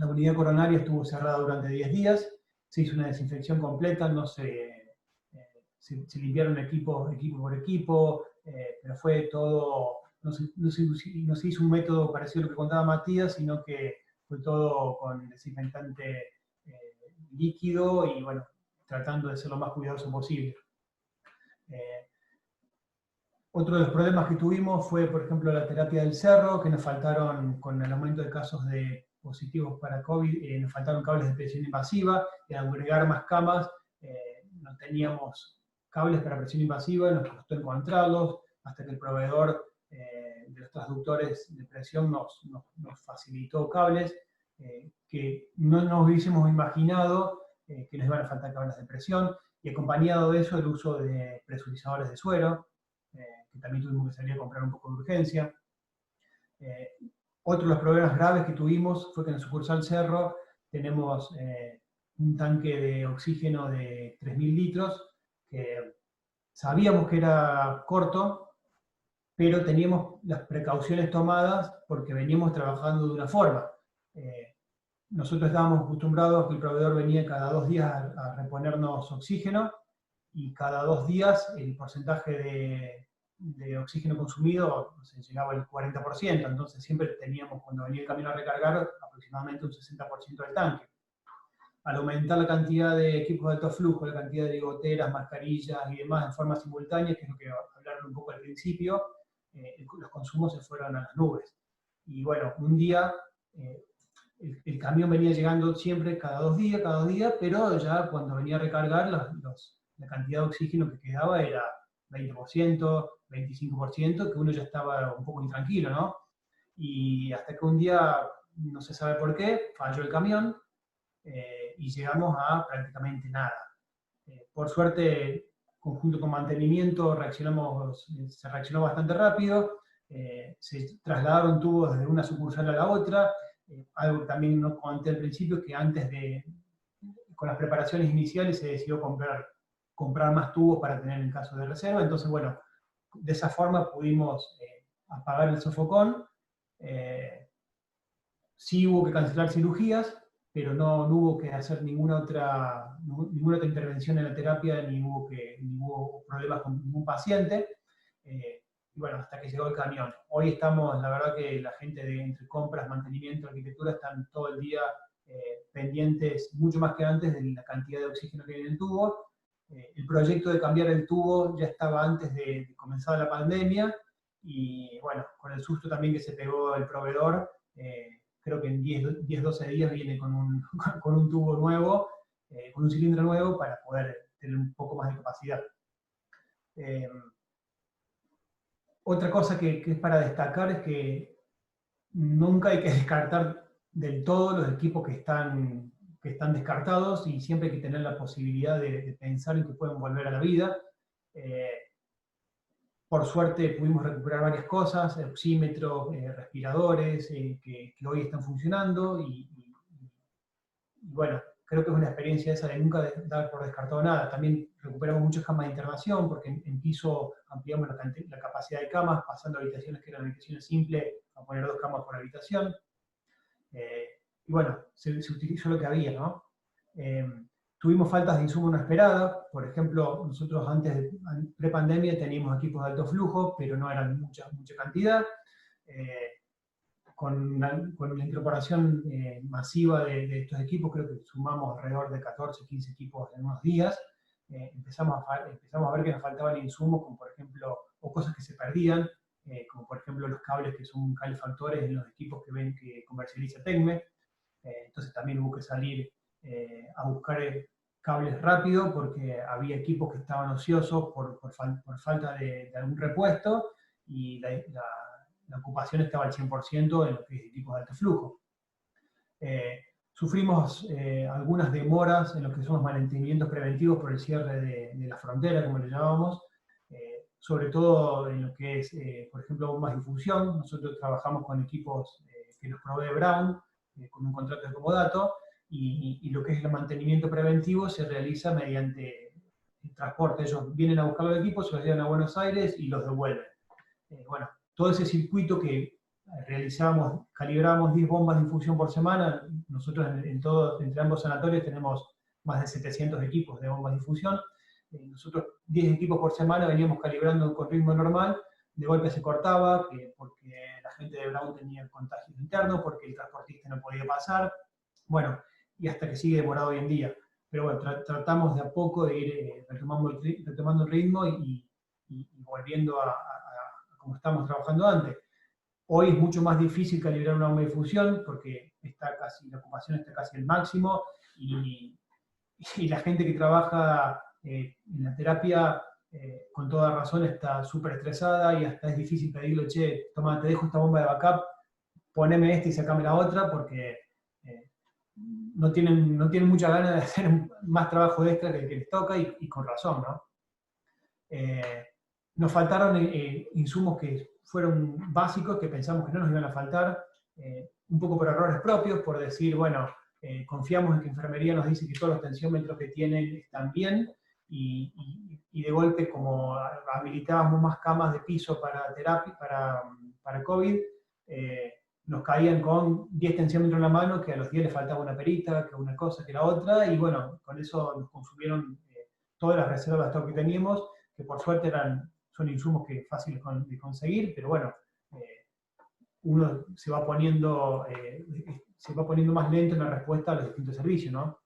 unidad coronaria estuvo cerrada durante 10 días, se hizo una desinfección completa, se limpiaron equipo por equipo, pero fue todo, no se hizo un método parecido a lo que contaba Matías, sino que fue todo con desinfectante líquido, y bueno, tratando de ser lo más cuidadoso posible. Otro de los problemas que tuvimos fue, por ejemplo, la terapia del Cerro, que nos faltaron, con el aumento de casos de positivos para COVID, nos faltaron cables de presión invasiva, y al agregar más camas, no teníamos cables para presión invasiva, nos costó encontrarlos, hasta que el proveedor de los transductores de presión nos facilitó cables, que no nos hubiésemos imaginado que nos iban a faltar cables de presión, y acompañado de eso el uso de presurizadores de suero, que también tuvimos que salir a comprar un poco de urgencia. Otro de los problemas graves que tuvimos fue que en la sucursal Cerro tenemos un tanque de oxígeno de 3.000 litros, que sabíamos que era corto, pero teníamos las precauciones tomadas porque veníamos trabajando de una forma. Nosotros estábamos acostumbrados a que el proveedor venía cada 2 días a reponernos oxígeno, y cada 2 días el porcentaje de oxígeno consumido, no sé, llegaba al 40%, entonces siempre teníamos, cuando venía el camión a recargar, aproximadamente un 60% del tanque. Al aumentar la cantidad de equipos de alto flujo, la cantidad de goteras, mascarillas y demás en forma simultánea, que es lo que hablaron un poco al principio, los consumos se fueron a las nubes. Y bueno, un día el camión venía llegando siempre cada dos días, pero ya cuando venía a recargar, la cantidad de oxígeno que quedaba era 20%, 25%, que uno ya estaba un poco intranquilo, ¿no? Y hasta que un día, no se sabe por qué, falló el camión, y llegamos a prácticamente nada. Por suerte, conjunto con mantenimiento, se reaccionó bastante rápido, se trasladaron tubos desde una sucursal a la otra, algo que también no comenté al principio, que con las preparaciones iniciales se decidió comprar más tubos para tener en caso de reserva, entonces bueno, de esa forma pudimos apagar el sofocón. Sí hubo que cancelar cirugías, pero no hubo que hacer ninguna otra intervención en la terapia, ni hubo problemas con ningún paciente. Y bueno, hasta que llegó el camión. Hoy estamos, la verdad que la gente entre compras, mantenimiento, arquitectura, están todo el día pendientes, mucho más que antes, de la cantidad de oxígeno que hay en el tubo. El proyecto de cambiar el tubo ya estaba antes de comenzar la pandemia, y bueno, con el susto también que se pegó el proveedor, creo que en 10-12 días viene con un tubo nuevo, con un cilindro nuevo, para poder tener un poco más de capacidad. Otra cosa que es para destacar es que nunca hay que descartar del todo los equipos que están descartados, y siempre hay que tener la posibilidad de pensar en que pueden volver a la vida. Por suerte pudimos recuperar varias cosas, oxímetros, respiradores, que hoy están funcionando, y bueno, creo que es una experiencia esa de nunca dar por descartado nada. También recuperamos muchas camas de internación, porque en piso ampliamos la capacidad de camas, pasando a habitaciones que eran habitaciones simples a poner 2 camas por habitación. Y bueno, se utilizó lo que había, ¿no? Tuvimos faltas de insumo no esperadas. Por ejemplo, nosotros antes, pre-pandemia, teníamos equipos de alto flujo, pero no eran mucha cantidad. Con la incorporación masiva de estos equipos, creo que sumamos alrededor de 14, 15 equipos en unos días. Empezamos a ver que nos faltaban insumos, como por ejemplo, o cosas que se perdían, como por ejemplo los cables, que son calefactores en los equipos que comercializa Tecme. Entonces también hubo que salir a buscar cables rápido, porque había equipos que estaban ociosos por falta de algún repuesto, y la ocupación estaba al 100% en los equipos de alto flujo. Sufrimos algunas demoras en lo que son los mantenimientos preventivos por el cierre de la frontera, como le llamamos, sobre todo en lo que es, por ejemplo, bombas de infusión. Nosotros trabajamos con equipos que nos provee Brown, con un contrato de comodato, y lo que es el mantenimiento preventivo se realiza mediante el transporte. Ellos vienen a buscar los equipos, se los llevan a Buenos Aires y los devuelven. Bueno, todo ese circuito que calibrábamos 10 bombas de infusión por semana. Nosotros entre ambos sanatorios tenemos más de 700 equipos de bombas de infusión. Nosotros 10 equipos por semana veníamos calibrando con ritmo normal. De golpe se cortaba, porque la gente de Brown tenía contagios internos, porque el transportista no podía pasar. Bueno, y hasta que sigue demorado hoy en día. Pero bueno, tratamos de a poco de ir retomando el ritmo y volviendo a como estamos trabajando antes. Hoy es mucho más difícil calibrar una bomba de infusión, porque la ocupación está casi al máximo, y la gente que trabaja en la terapia, con toda razón, está súper estresada, y hasta es difícil pedirle: che, toma, te dejo esta bomba de backup, poneme esta y sacame la otra, porque no tienen mucha ganas de hacer más trabajo extra que el que les toca, y con razón, ¿no? Nos faltaron insumos que fueron básicos, que pensamos que no nos iban a faltar, un poco por errores propios, por decir, bueno, confiamos en que enfermería nos dice que todos los tensiómetros que tienen están bien, y de golpe, como habilitábamos más camas de piso para terapia, para COVID, nos caían con 10 tensiómetros en la mano, que a los 10 les faltaba una perita, que una cosa, que la otra, y bueno, con eso nos consumieron todas las reservas de stock que teníamos, que por suerte eran son insumos que fáciles de conseguir, pero bueno, uno se va poniendo más lento en la respuesta a los distintos servicios, ¿no?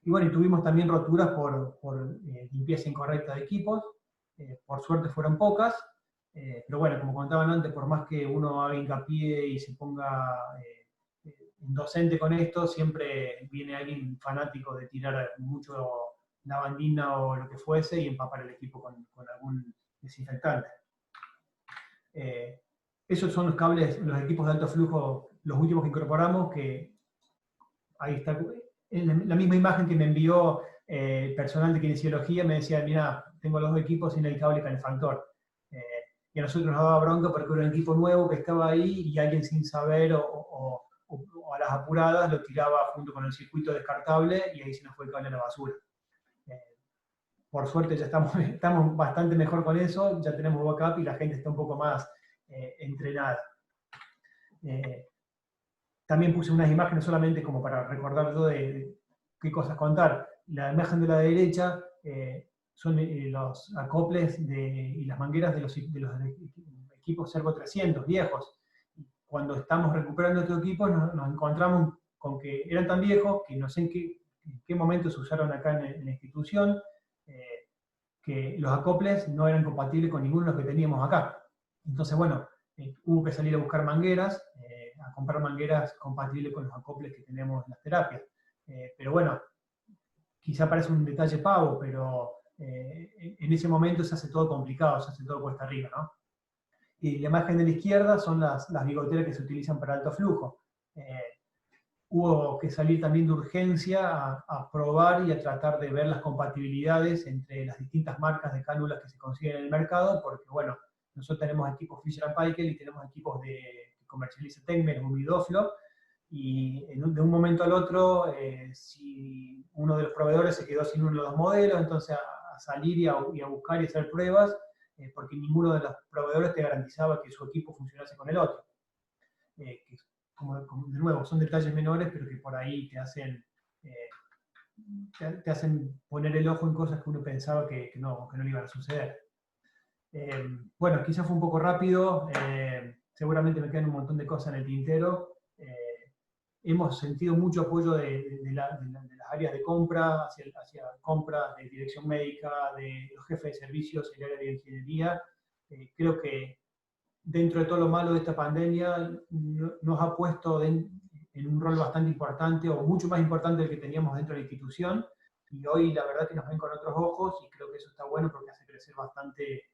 Y bueno, y tuvimos también roturas por limpieza incorrecta de equipos, por suerte fueron pocas, pero bueno, como contaban antes, por más que uno haga hincapié y se ponga docente con esto, siempre viene alguien fanático de tirar mucho lavandina o lo que fuese y empapar el equipo con algún desinfectante. Esos son los cables, los equipos de alto flujo, los últimos que incorporamos, que ahí está, en la misma imagen que me envió el personal de kinesiología, me decía, mira, tengo los dos equipos sin el cable calefactor. Y a nosotros nos daba bronca porque era un equipo nuevo que estaba ahí y alguien sin saber o a las apuradas lo tiraba junto con el circuito descartable y ahí se nos fue el cable a la basura. Por suerte ya estamos bastante mejor con eso, ya tenemos backup y la gente está un poco más entrenada. También puse unas imágenes solamente como para recordar yo de qué cosas contar. La imagen de la derecha son los acoples y las mangueras de los equipos Servo 300 viejos. Cuando estamos recuperando estos equipos nos encontramos con que eran tan viejos que no sé en qué momento se usaron acá en la institución, que los acoples no eran compatibles con ninguno de los que teníamos acá. Entonces, bueno, hubo que salir a buscar mangueras, a comprar mangueras compatibles con los acoples que tenemos en las terapias. Pero bueno, quizá parece un detalle pavo, pero en ese momento se hace todo complicado, se hace todo cuesta arriba, ¿no? Y la imagen de la izquierda son las bigoteras que se utilizan para alto flujo. Hubo que salir también de urgencia a probar y a tratar de ver las compatibilidades entre las distintas marcas de cánulas que se consiguen en el mercado, porque bueno, nosotros tenemos equipos Fisher & Paykel y tenemos equipos que comercializa Tecmer, Humidoflo, y de un momento al otro, si uno de los proveedores se quedó sin uno de los modelos, entonces a salir y a buscar y hacer pruebas, porque ninguno de los proveedores te garantizaba que su equipo funcionase con el otro. De nuevo, son detalles menores, pero que por ahí te hacen poner el ojo en cosas que uno pensaba que no le iban a suceder. Bueno, quizás fue un poco rápido, seguramente me quedan un montón de cosas en el tintero. Hemos sentido mucho apoyo de las áreas de compra, hacia compras de dirección médica, de los jefes de servicios, el área de ingeniería. Creo que dentro de todo lo malo de esta pandemia, nos ha puesto en un rol bastante importante, o mucho más importante del que teníamos dentro de la institución, y hoy la verdad que nos ven con otros ojos, y creo que eso está bueno porque hace crecer bastante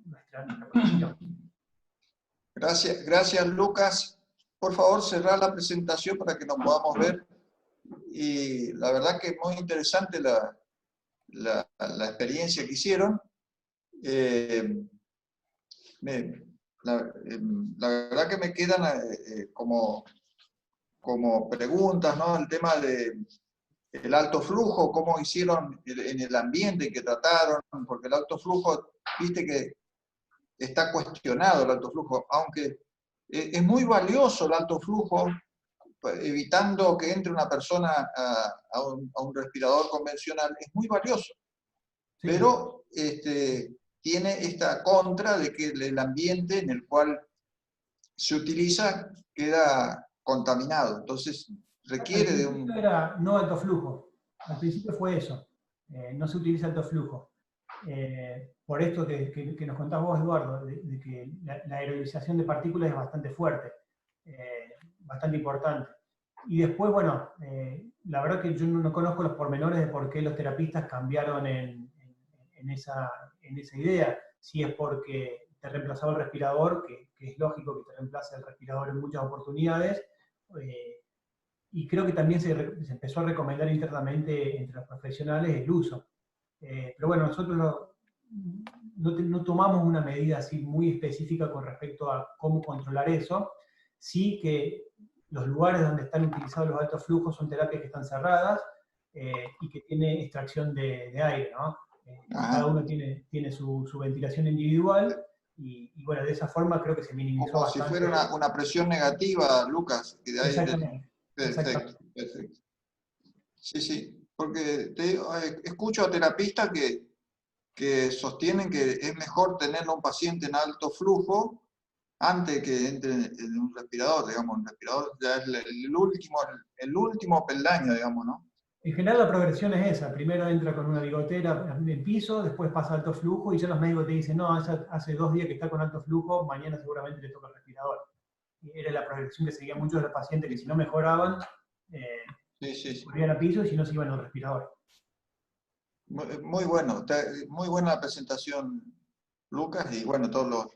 nuestra profesión. Gracias Lucas. Por favor, cerrar la presentación para que nos podamos ver. Y la verdad que es muy interesante la experiencia que hicieron. La verdad que me quedan como preguntas, ¿no? El tema del alto flujo, cómo hicieron en el ambiente que trataron, porque el alto flujo, viste que está cuestionado el alto flujo, aunque es muy valioso el alto flujo, evitando que entre una persona a un respirador convencional, es muy valioso. Sí. Pero tiene esta contra de que el ambiente en el cual se utiliza queda contaminado, entonces requiere de un... Era no alto flujo, al principio fue eso, no se utiliza alto flujo. Por esto que nos contás vos, Eduardo, de que la aerolización de partículas es bastante fuerte, bastante importante. Y después, bueno, la verdad que yo no conozco los pormenores de por qué los terapistas cambiaron en esa idea. Si es porque te reemplazaba el respirador, que es lógico que te reemplace el respirador en muchas oportunidades, y creo que también se empezó a recomendar internamente entre los profesionales el uso. Pero bueno, nosotros no tomamos una medida así muy específica con respecto a cómo controlar eso. Sí que los lugares donde están utilizados los altos flujos son terapias que están cerradas y que tienen extracción de aire, ¿no? Cada uno tiene su ventilación individual y bueno, de esa forma creo que se minimizó como bastante. Si fuera una presión negativa, Lucas. Exactamente. Perfecto. Sí, porque escucho a terapistas que que sostienen que es mejor tener a un paciente en alto flujo antes que entre en un respirador, digamos. Un respirador ya es el último peldaño, digamos, ¿no? En general la progresión es esa. Primero entra con una bigotera en el piso, después pasa a alto flujo y ya los médicos te dicen, no, hace 2 días que está con alto flujo, mañana seguramente le toca el respirador. Y era la progresión que seguían muchos de los pacientes que si no mejoraban, volvían a piso y si no se iban al respirador. Muy bueno, muy buena la presentación, Lucas, y bueno, todos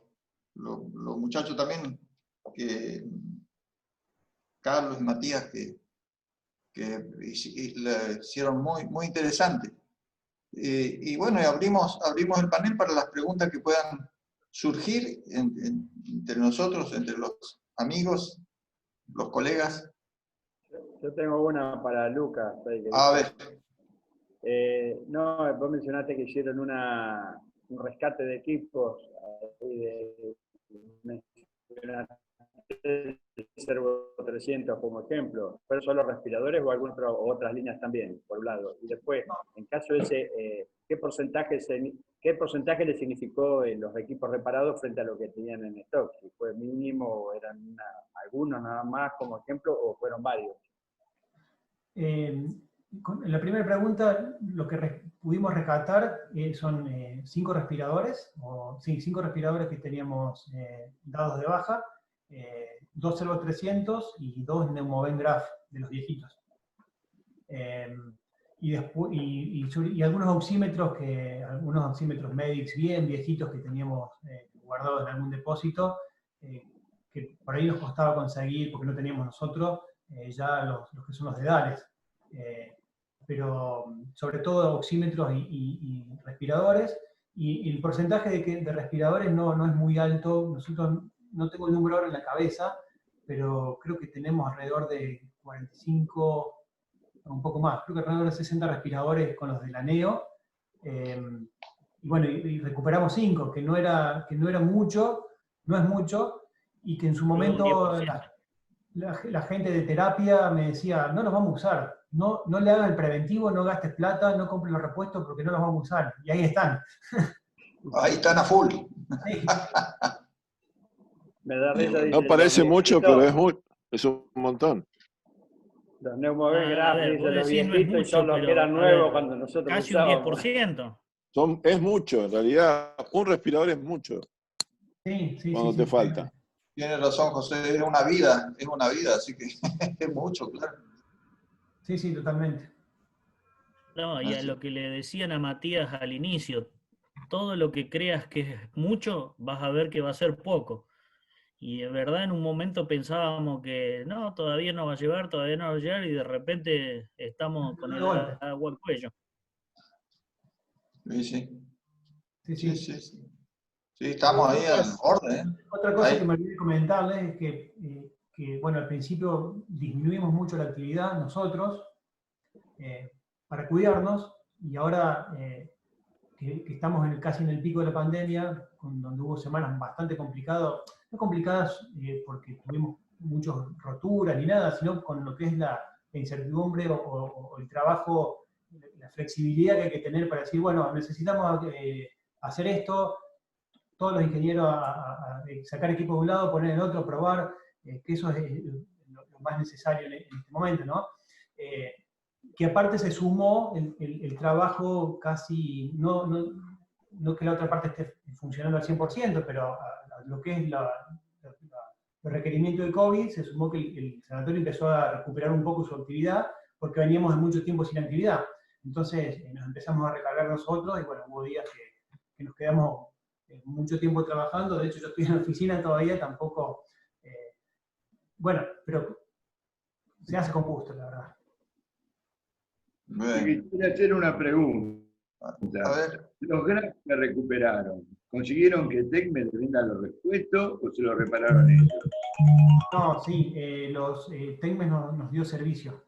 los muchachos también, Carlos y Matías, que la hicieron muy interesante. Y bueno, abrimos el panel para las preguntas que puedan surgir entre nosotros, entre los amigos, los colegas. Yo tengo una para Lucas. A ver. No, vos mencionaste que hicieron un rescate de equipos, Servo 300 como ejemplo. ¿Fueron solo respiradores o otras líneas también, por un lado? Y después, en caso de ese, ¿qué porcentaje le significó los equipos reparados frente a lo que tenían en stock? Si fue mínimo o eran algunos nada más como ejemplo o fueron varios. En la primera pregunta, lo que pudimos rescatar son 5 respiradores, 5 respiradores que teníamos dados de baja, 2 Servo 300 y 2 Neumovent Graph de los viejitos. Y algunos oxímetros Medix bien viejitos que teníamos guardados en algún depósito, que por ahí nos costaba conseguir porque no teníamos nosotros ya los que son los dedales. Pero sobre todo oxímetros y respiradores, y el porcentaje de respiradores no es muy alto. Nosotros no tengo el número ahora en la cabeza, pero creo que tenemos alrededor de 45, un poco más, creo que alrededor de 60 respiradores con los de la NEO, y bueno, y recuperamos 5, que no era mucho, no es mucho, y que en su momento la gente de terapia me decía, no los vamos a usar, no le hagas el preventivo, no gastes plata, no compres los repuestos porque no los vamos a usar, y ahí están. Ahí están a full. Sí. Me da risa, no parece mucho, pero es un montón. Los Neumovent Graph, los viejitos, no es mucho, y son los que eran nuevos cuando nosotros casi usábamos. un 10%. Es mucho, en realidad, un respirador es mucho. Sí, cuando te falta. Tienes razón, José, es una vida, así que es mucho, claro. Sí, totalmente. No, y a lo que le decían a Matías al inicio, todo lo que creas que es mucho, vas a ver que va a ser poco. Y en verdad en un momento pensábamos que no, todavía no va a llegar, y de repente estamos con el agua al cuello. Sí. Sí, estamos ahí al orden. Otra cosa que me olvidé comentarles es que, bueno, al principio disminuimos mucho la actividad nosotros para cuidarnos, y ahora que estamos casi en el pico de la pandemia, donde hubo semanas bastante complicadas, no complicadas porque tuvimos muchas roturas ni nada, sino con lo que es la incertidumbre o el trabajo, la flexibilidad que hay que tener para decir, bueno, necesitamos hacer esto, todos los ingenieros a sacar equipo de un lado, poner en otro, probar, que eso es lo más necesario en este momento, ¿no? Que aparte se sumó el trabajo casi, no que la otra parte esté funcionando al 100%, pero a lo que es los requerimientos de COVID, se sumó que el sanatorio empezó a recuperar un poco su actividad, porque veníamos de mucho tiempo sin actividad. Entonces nos empezamos a recargar nosotros, y bueno, hubo días que nos quedamos mucho tiempo trabajando. De hecho, yo estoy en la oficina todavía, tampoco, bueno, pero se hace con gusto, la verdad. Quisiera hacer una pregunta. A ver. Los grafos que recuperaron, ¿consiguieron que TECME les venda los repuestos o se los repararon ellos? No, sí, TECME nos dio servicio.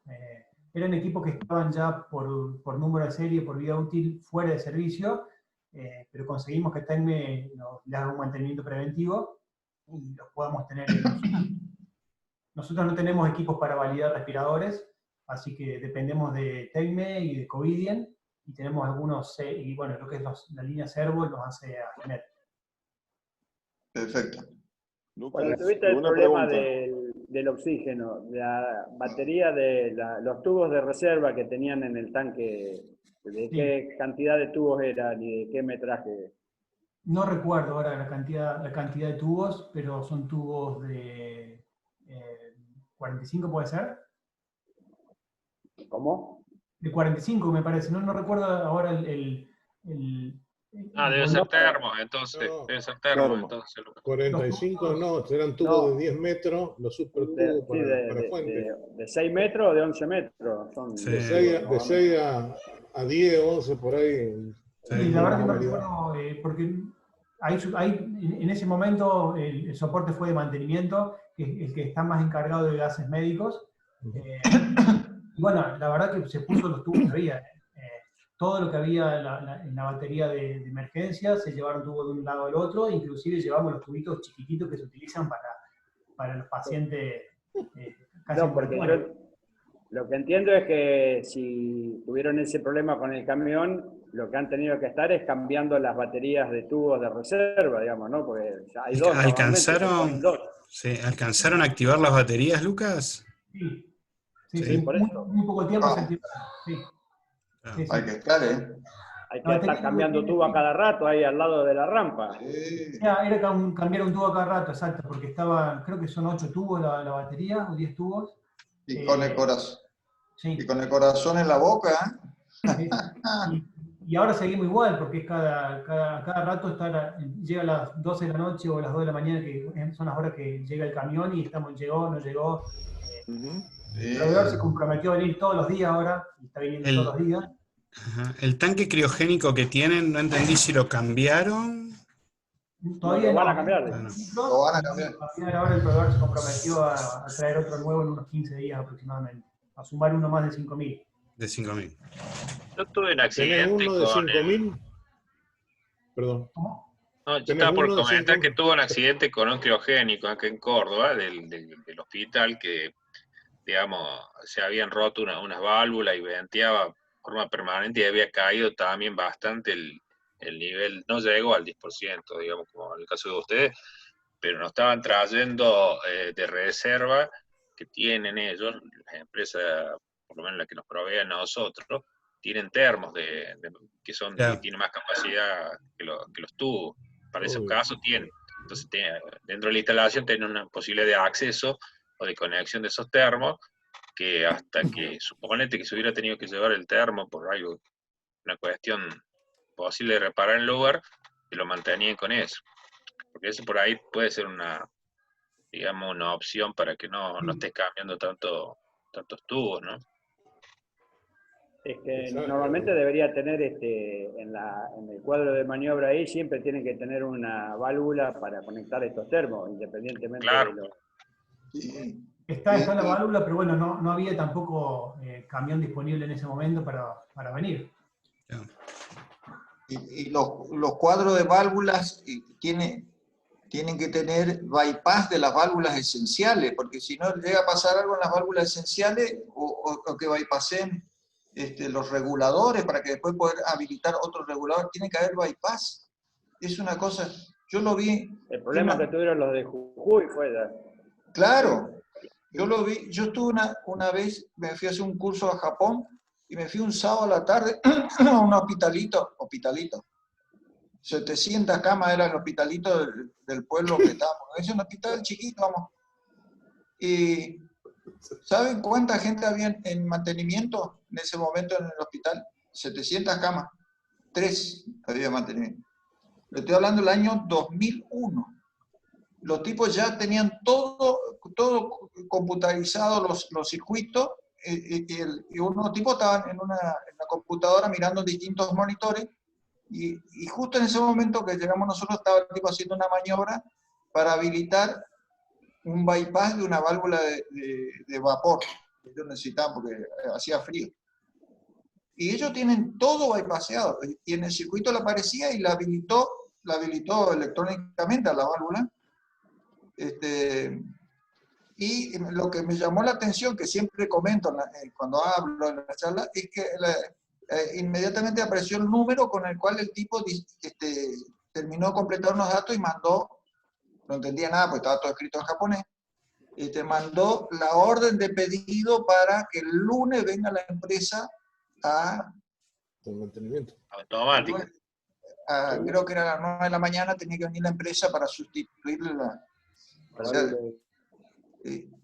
Eran equipos que estaban ya por número de serie, por vida útil, fuera de servicio, pero conseguimos que TECME le haga un mantenimiento preventivo y los podamos tener. Nosotros no tenemos equipos para validar respiradores, así que dependemos de TECME y de Covidien, y tenemos algunos, y bueno, lo que es la línea servo nos hace a Genet. Perfecto. Cuando Lucas, tuviste el una problema pregunta. del oxígeno, la batería los tubos de reserva que tenían en el tanque, ¿de qué cantidad de tubos eran y de qué metraje? No recuerdo ahora la cantidad de tubos, pero son tubos de 45, ¿puede ser? ¿Cómo? De 45 me parece, no recuerdo ahora Debe ser termos, entonces. No. Debe ser termos, Termo. entonces. 45 no, eran tubos de 10 metros, los super tubos para fuente. De 6 metros o de 11 metros. Son Sí. De 6 a 10, 11 por ahí. Sí, la verdad que no recuerdo, porque en ese momento el soporte fue de mantenimiento, que es el que está más encargado de gases médicos. Y bueno, la verdad que se puso los tubos que había. Todo lo que había en la batería de emergencia se llevaron tubos de un lado al otro, inclusive llevamos los tubitos chiquititos que se utilizan para los pacientes casi no, porque yo lo que entiendo es que si tuvieron ese problema con el camión, lo que han tenido que estar es cambiando las baterías de tubos de reserva, digamos, ¿no? Porque hay dos. ¿Alcanzaron a activar las baterías, Lucas? Sí, muy poco tiempo se activaron. Sí. Hay que estar, Hay que estar cambiando tubo a cada rato ahí al lado de la rampa. Era cambiar un tubo a cada rato, exacto, porque creo que son 8 tubos la batería, o 10 tubos. Y con el corazón. Sí. Y con el corazón en la boca. Sí. Y ahora seguimos igual, porque cada rato llega a las 12 de la noche o a las 2 de la mañana, que son las horas que llega el camión y llegó, no llegó. El proveedor se comprometió a venir todos los días ahora, y está viniendo todos los días. Ajá. El tanque criogénico que tienen, no entendí si lo cambiaron. Todavía lo van a cambiar. Lo van a cambiar. Ahora el proveedor se comprometió a traer otro nuevo en unos 15 días aproximadamente, a sumar uno más de 5.000. De 5.000. Yo tuve un accidente. ¿Tenés uno de 5.000? Perdón. ¿Cómo? No, yo estaba por comentar que tuve un accidente con un criogénico acá en Córdoba, del hospital, que, digamos, se habían roto unas válvulas y venteaba de forma permanente y había caído también bastante el nivel, no llegó al 10%, digamos, como en el caso de ustedes, pero nos estaban trayendo de reserva que tienen ellos, las empresas, por lo menos las que nos proveen a nosotros, tienen termos que tienen más capacidad que los tubos. Para esos casos tienen. Entonces, dentro de la instalación tienen una posibilidad de acceso o de conexión de esos termos, que hasta que, suponete que se hubiera tenido que llevar el termo por algo, una cuestión posible de reparar en el lugar, que lo mantenían con eso. Porque eso por ahí puede ser una opción para que no estés cambiando tantos tubos, ¿no? Es que normalmente debería tener en el cuadro de maniobra ahí, siempre tienen que tener una válvula para conectar estos termos, independientemente de los... Está la válvula, pero bueno, no había tampoco camión disponible en ese momento para venir. Y los cuadros de válvulas tienen que tener bypass de las válvulas esenciales, porque si no llega a pasar algo en las válvulas esenciales, o que bypassen los reguladores para que después poder habilitar otro regulador, tiene que haber bypass. Es una cosa, yo lo vi... El problema que tuvieron los de Jujuy fue ya. Claro, yo lo vi, yo estuve una vez, me fui a hacer un curso a Japón, y me fui un sábado a la tarde a un hospitalito, 700 camas era el hospitalito del pueblo que estábamos, es un hospital chiquito, vamos. Y ¿saben cuánta gente había en mantenimiento en ese momento en el hospital? 700 camas, 3 había mantenimiento. Le estoy hablando del año 2001. Los tipos ya tenían todo computarizado, los circuitos, y unos tipos estaban en una computadora mirando distintos monitores, y justo en ese momento que llegamos nosotros estaba el tipo haciendo una maniobra para habilitar un bypass de una válvula de vapor que ellos necesitaban porque hacía frío. Y ellos tienen todo bypasseado, y en el circuito le aparecía y la habilitó electrónicamente a la válvula. Y lo que me llamó la atención, que siempre comento cuando hablo en la charla, es que inmediatamente apareció el número con el cual el tipo terminó de completar unos datos y mandó, no entendía nada porque estaba todo escrito en japonés, mandó la orden de pedido para que el lunes venga la empresa a... El mantenimiento. Automático. Creo que era a las 9 de la mañana, tenía que venir la empresa para sustituirle la... O sea,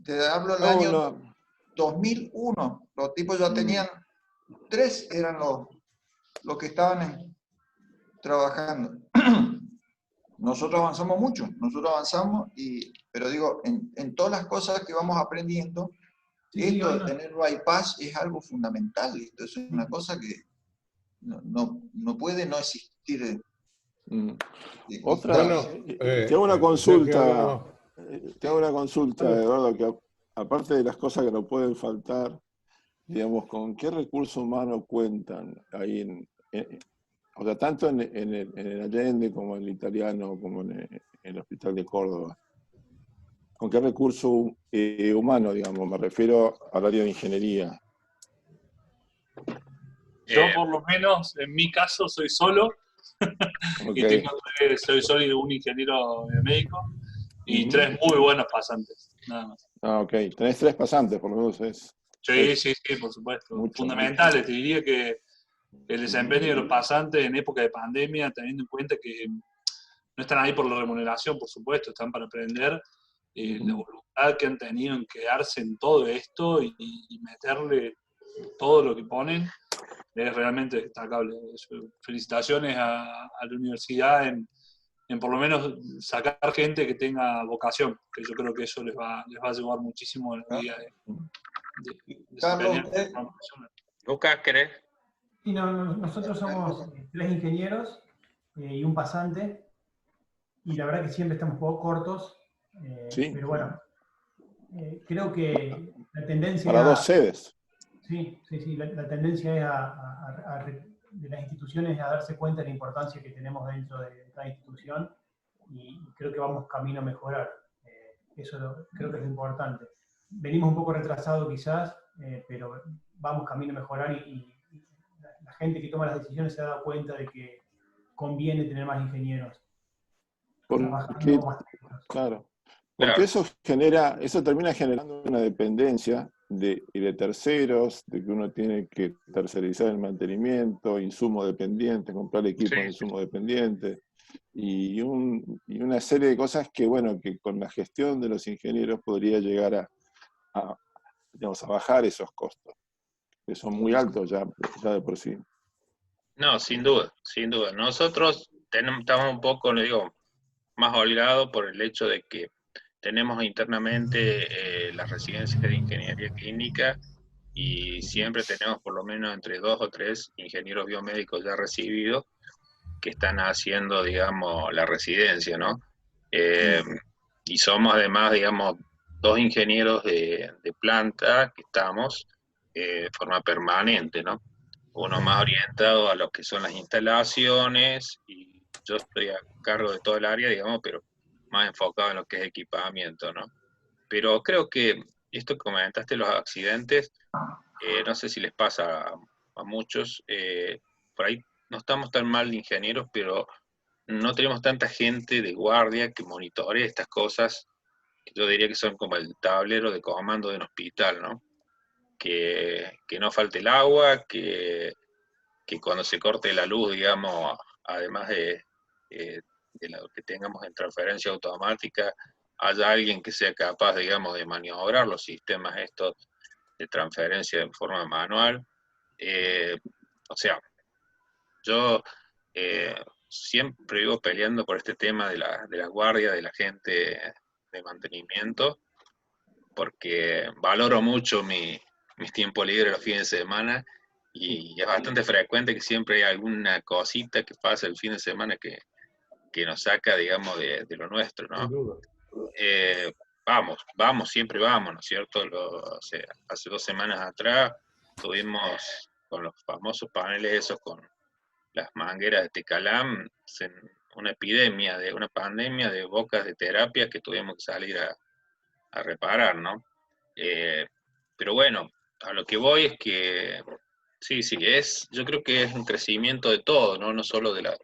te hablo del año 2001. Los tipos ya tenían... 3 eran los que estaban trabajando. Nosotros avanzamos mucho, pero digo, en todas las cosas que vamos aprendiendo, esto de tener bypass es algo fundamental. Esto es una cosa que no puede no existir. Otra, te hago una consulta, Eduardo, que aparte de las cosas que no pueden faltar, digamos, ¿con qué recurso humano cuentan ahí o sea, tanto en el Allende como en el Italiano, como en el Hospital de Córdoba? ¿Con qué recurso humano, digamos? Me refiero al área de ingeniería. Yo, por lo menos, en mi caso, soy solo. Okay. Y soy solo un ingeniero médico y 3 muy buenos pasantes, nada más. Ok. Tenés 3 pasantes, por lo menos Sí, por supuesto. Fundamentales, te diría que el desempeño de los pasantes en época de pandemia, teniendo en cuenta que no están ahí por la remuneración, por supuesto, están para aprender, la voluntad que han tenido en quedarse en todo esto y meterle todo lo que ponen, es realmente destacable. Felicitaciones a la universidad en por lo menos sacar gente que tenga vocación, que yo creo que eso les va a ayudar muchísimo en la vida de Carlos, Lucas, ¿querés? Sí, nosotros somos 3 ingenieros y un pasante, y la verdad que siempre estamos un poco cortos, pero bueno, creo que la tendencia para 2 sedes. Sí, la tendencia de las instituciones es a darse cuenta de la importancia que tenemos dentro de cada institución, y creo que vamos camino a mejorar. Eso creo que es importante. Venimos un poco retrasados quizás, pero vamos camino a mejorar, y la gente que toma las decisiones se ha dado cuenta de que conviene tener más ingenieros. Claro. Porque eso termina generando una dependencia de terceros, de que uno tiene que tercerizar el mantenimiento, insumo dependiente, comprar equipo de insumo dependiente, y una serie de cosas que, bueno, que con la gestión de los ingenieros podría llegar a bajar esos costos, que son muy altos ya de por sí. No, sin duda, sin duda. Nosotros estamos un poco, le digo, más holgados por el hecho de que tenemos internamente las residencias de ingeniería clínica, y siempre tenemos por lo menos entre 2 o 3 ingenieros biomédicos ya recibidos que están haciendo, digamos, la residencia, ¿no? Y somos además, digamos, 2 ingenieros de planta que estamos de forma permanente, ¿no? Uno más orientado a lo que son las instalaciones, y yo estoy a cargo de todo el área, digamos, pero más enfocado en lo que es equipamiento, ¿no? Pero creo que esto que comentaste, los accidentes, no sé si les pasa a muchos, por ahí no estamos tan mal de ingenieros, pero no tenemos tanta gente de guardia que monitore estas cosas, que yo diría que son como el tablero de comando de un hospital, ¿no? Que no falte el agua, que cuando se corte la luz, digamos, además de lo que tengamos en transferencia automática, haya alguien que sea capaz, digamos, de maniobrar los sistemas estos de transferencia en forma manual. O sea, yo siempre vivo peleando por este tema de la guardia, de la gente de mantenimiento, porque valoro mucho mis tiempos libres los fines de semana, y es bastante frecuente que siempre hay alguna cosita que pasa el fin de semana que nos saca, digamos, de lo nuestro, ¿no? Siempre vamos, ¿no es cierto? Hace 2 semanas atrás tuvimos con los famosos paneles esos, con las mangueras de Tecalam, una pandemia de bocas de terapia que tuvimos que salir a reparar, ¿no? Pero bueno, a lo que voy es que Sí, yo creo que es un crecimiento de todo, ¿no? No solo de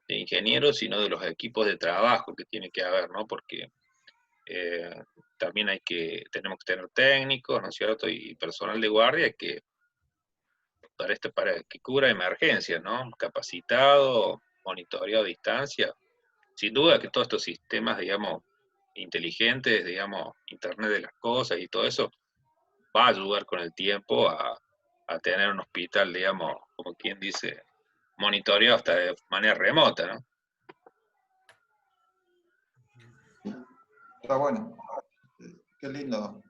ingenieros, sino de los equipos de trabajo que tiene que haber, ¿no? Porque también tenemos que tener técnicos, ¿no es cierto? Y personal de guardia para que cubra emergencias, ¿no? Capacitado, monitoreado a distancia. Sin duda que todos estos sistemas, digamos, inteligentes, digamos, Internet de las cosas y todo eso, va a ayudar con el tiempo a tener un hospital, digamos, como quien dice, monitoreado hasta de manera remota, ¿no? Está bueno. Qué lindo.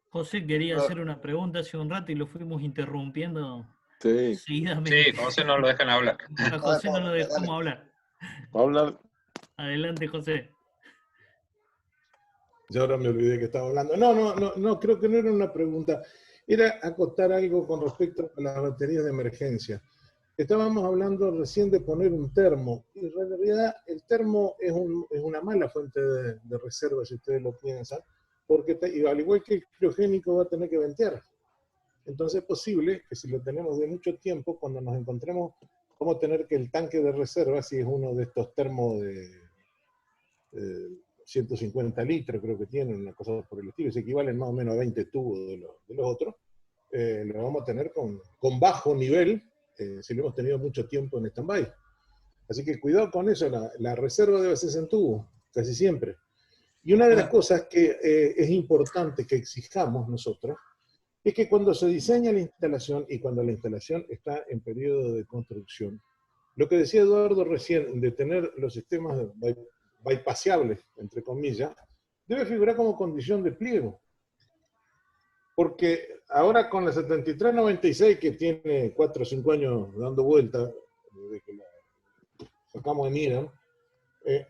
José quería hacer una pregunta hace un rato y lo fuimos interrumpiendo seguidamente. Sí, José no lo dejan hablar. A José no lo dejamos hablar. Hablar. Adelante, José. Yo ahora me olvidé que estaba hablando. No, creo que no era una pregunta. Era acotar algo con respecto a las baterías de emergencia. Estábamos hablando recién de poner un termo, y en realidad el termo es una mala fuente de reserva, si ustedes lo piensan, porque al igual que el criogénico va a tener que ventear. Entonces es posible que si lo tenemos de mucho tiempo, cuando nos encontremos, vamos a tener que el tanque de reserva, si es uno de estos termos de 150 litros, creo que tienen, una cosa por el estilo, se equivalen más o menos a 20 tubos de los otros, lo vamos a tener con bajo nivel, si lo hemos tenido mucho tiempo en stand-by. Así que cuidado con eso, la reserva debe hacerse en tubo, casi siempre. Y una de las cosas que es importante que exijamos nosotros, es que cuando se diseña la instalación y cuando la instalación está en periodo de construcción, lo que decía Eduardo recién, de tener los sistemas bypaseables, entre comillas, debe figurar como condición de pliego. Porque ahora con la 7396, que tiene 4 o 5 años dando vuelta, desde que la sacamos en IRAM,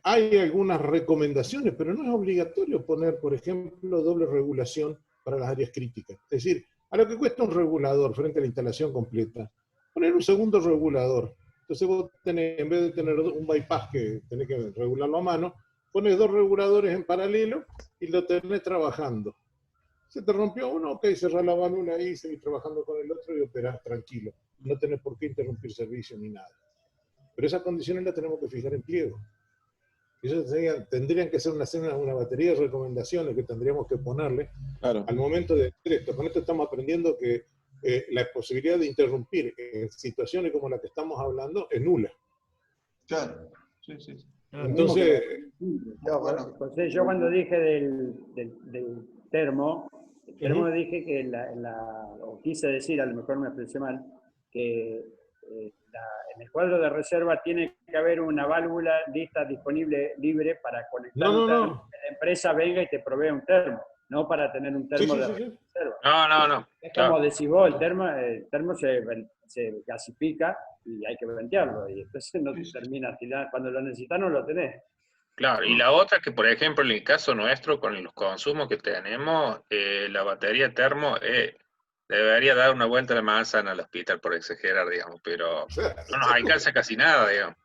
hay algunas recomendaciones, pero no es obligatorio poner, por ejemplo, doble regulación para las áreas críticas. Es decir, a lo que cuesta un regulador frente a la instalación completa, poner un segundo regulador. Entonces vos tenés, en vez de tener un bypass que tenés que regularlo a mano, pones 2 reguladores en paralelo y lo tenés trabajando. Se te rompió uno, ok, cerrás la válvula ahí, seguís trabajando con el otro y operás tranquilo. No tenés por qué interrumpir servicio ni nada. Pero esas condiciones las tenemos que fijar en pliego. Eso tendrían que ser una batería de recomendaciones que tendríamos que ponerle al momento de hacer esto. Con esto estamos aprendiendo que la posibilidad de interrumpir en situaciones como la que estamos hablando es nula. Claro, sí. Entonces... José, yo cuando dije del termo, dije que o quise decir, a lo mejor me expresé mal, que en el cuadro de reserva tiene que haber una válvula lista, disponible, libre para conectar un termo. Que la empresa venga y te provea un termo, no para tener un termo de reserva. No. Es como decís vos, el termo se gasifica y hay que ventearlo, y entonces no termina, cuando lo necesitas no lo tenés. Claro, y la otra que, por ejemplo, en el caso nuestro, con los consumos que tenemos, la batería termo debería dar una vuelta a la manzana al hospital, por exagerar, digamos, pero no nos alcanza casi nada, digamos.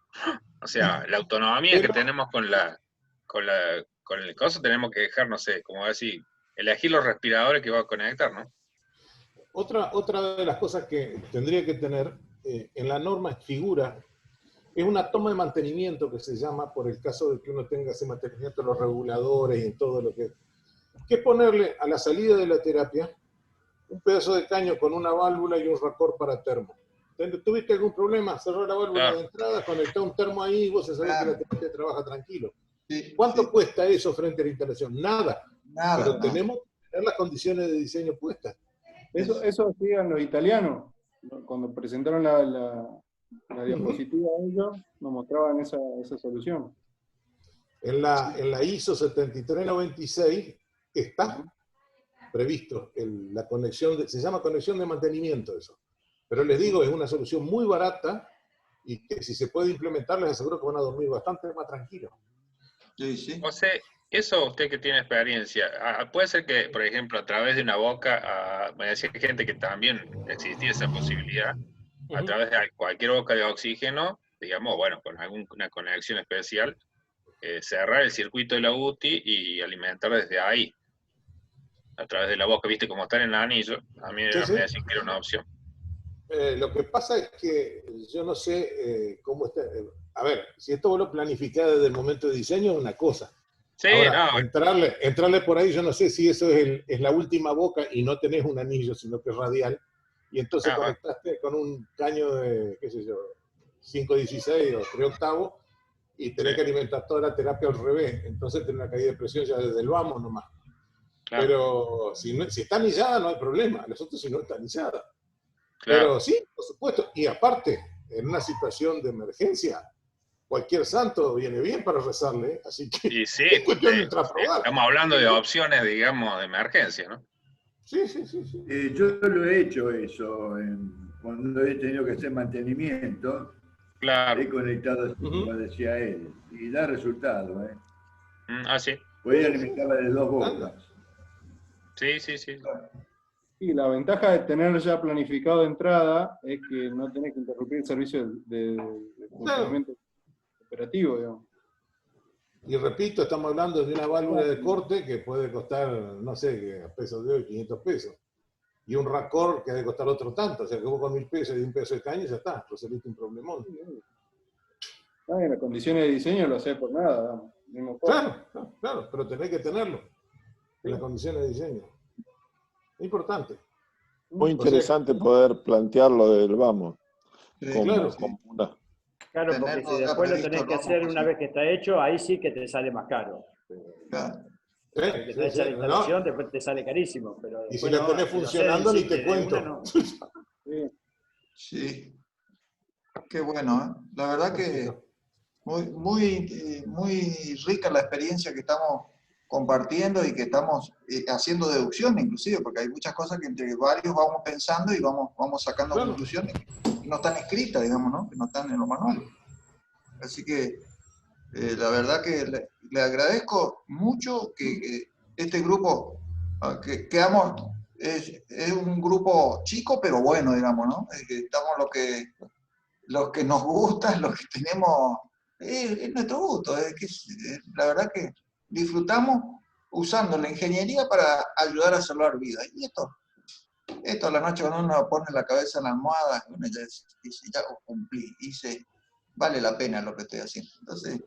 O sea, la autonomía que tenemos con el coso, tenemos que dejar, no sé, como decir, elegir los respiradores que va a conectar, ¿no? Otra de las cosas que tendría que tener en la norma figura es una toma de mantenimiento que se llama, por el caso de que uno tenga ese mantenimiento de los reguladores y todo lo que es ponerle a la salida de la terapia un pedazo de caño con una válvula y un racor para termo. ¿Tuviste algún problema? Cerró la válvula de entrada, conectó un termo ahí y vos sabés que la terapia trabaja tranquilo. ¿Cuánto cuesta eso frente a la instalación? Nada. Pero tenemos que tener las condiciones de diseño puestas. Eso hacían los italianos. Cuando presentaron la diapositiva a ellos, nos mostraban esa solución. En la ISO 7396 está previsto la conexión, se llama conexión de mantenimiento eso. Pero les digo, es una solución muy barata y que si se puede implementar, les aseguro que van a dormir bastante más tranquilos. Sí. José, eso usted que tiene experiencia, puede ser que, por ejemplo, a través de una boca, me decía gente que también existía esa posibilidad, a través de cualquier boca de oxígeno, digamos, bueno, con alguna conexión especial, cerrar el circuito de la UTI y alimentar desde ahí, a través de la boca, viste, como estar en el anillo, a mí me decían que era una opción. Lo que pasa es que yo no sé cómo está. A ver, si esto vos lo planificás desde el momento de diseño es una cosa. Sí, ahora, no. entrarle por ahí, yo no sé si eso es la última boca y no tenés un anillo, sino que es radial. Y entonces conectaste con un caño de, qué sé yo, 5/16 o 3/8 y tenés que alimentar toda la terapia al revés. Entonces tenés una caída de presión ya desde el vamos nomás. Claro. Pero si está anillada no hay problema, nosotros si no está anillada. Claro. Pero sí, por supuesto. Y aparte, en una situación de emergencia, cualquier santo viene bien para rezarle, así que y sí, es cuestión de entrar a probar. Estamos hablando de opciones, digamos, de emergencia, ¿no? Sí. Yo lo he hecho eso, cuando he tenido que hacer mantenimiento, claro. He conectado, como decía él, y da resultado. Sí. Voy a alimentarla de 2 bocas. Sí. Y la ventaja de tener ya planificado de entrada es que no tenés que interrumpir el servicio de funcionamiento operativo, digamos. Y repito, estamos hablando de una válvula de corte que puede costar, no sé, a pesos de hoy, 500 pesos. Y un raccord que debe costar otro tanto. O sea, que vos con 1000 pesos y 1 peso de caña ya está, resolviste un problemón. En las condiciones de diseño lo sé por nada. Claro, pero tenés que tenerlo en las condiciones de diseño. Es importante. Muy interesante poder plantearlo del vamos. Claro, porque si después lo tenés que hacer una vez que está hecho, ahí sí que te sale más caro. Claro. Porque te echa la instalación, después te sale carísimo. Pero y si la tenés funcionando, ni te cuento. Sí. Qué bueno, La verdad que muy rica la experiencia que estamos compartiendo y que estamos haciendo deducciones inclusive, porque hay muchas cosas que entre varios vamos pensando y vamos sacando conclusiones que no están escritas, digamos, ¿no? Que no están en los manuales. Así que la verdad que le agradezco mucho que este grupo, que es un grupo chico pero bueno, digamos, ¿no? Estamos los que nos gustan, los que tenemos, es nuestro gusto, la verdad que disfrutamos usando la ingeniería para ayudar a salvar vidas. Y esto a la noche cuando uno pone la cabeza en la almohada, uno ya dice, ya cumplí, vale la pena lo que estoy haciendo. Entonces,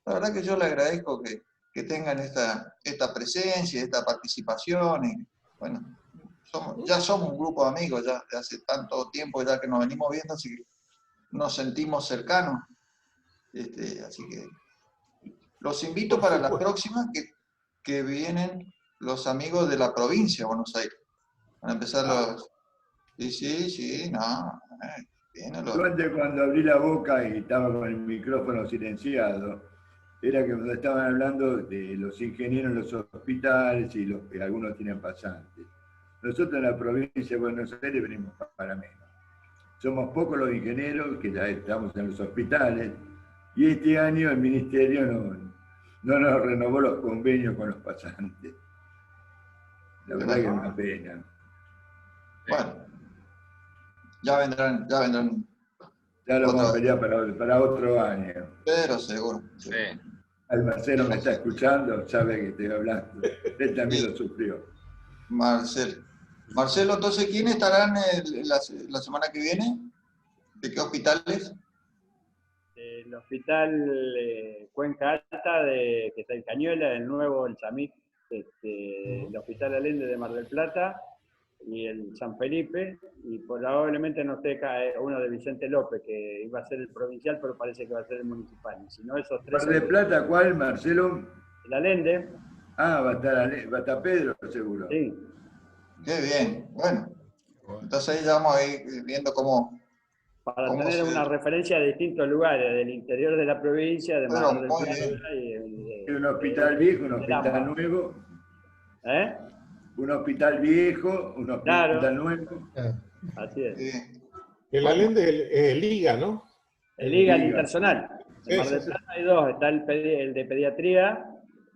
la verdad que yo le agradezco que tengan esta presencia, esta participación. Y, bueno, ya somos un grupo de amigos, ya de hace tanto tiempo ya que nos venimos viendo, así que nos sentimos cercanos. Así que los invito para la próxima, que vienen los amigos de la provincia de Buenos Aires. Van a empezar los... Sí, no. Yo antes, cuando abrí la boca y estaba con el micrófono silenciado, era que cuando estaban hablando de los ingenieros en los hospitales y los que algunos tienen pasantes. Nosotros en la provincia de Buenos Aires venimos para menos. Somos pocos los ingenieros que ya estamos en los hospitales y este año el ministerio no nos renovó los convenios con los pasantes. La verdad que es una pena. Bueno, ya vendrán. Ya lo vamos a pelear para otro año. Pero seguro. Sí. Al Marcelo me está escuchando, sabe que estoy hablando. Él también lo sufrió. Marcelo, entonces, ¿quiénes estarán la semana que viene? ¿De qué hospitales? El hospital Cuenca Alta, que está en Cañuela, el nuevo, el Chamit, el hospital Allende de Mar del Plata y el San Felipe, y probablemente no esté uno de Vicente López, que iba a ser el provincial, pero parece que va a ser el municipal. Y si no, esos tres... ¿Mar del Plata cuál, Marcelo? El Allende. Va a estar Pedro, seguro. Sí. Qué bien, bueno. Entonces ahí ya vamos a ir viendo cómo... Para tener una referencia de distintos lugares, del interior de la provincia, de Mar del Plata y un hospital viejo, un hospital nuevo. Un hospital viejo, un hospital nuevo. Así es. El Allende es el IGA, ¿no? El IGA, el Intersonal. En Mar del Plata hay dos, está el de pediatría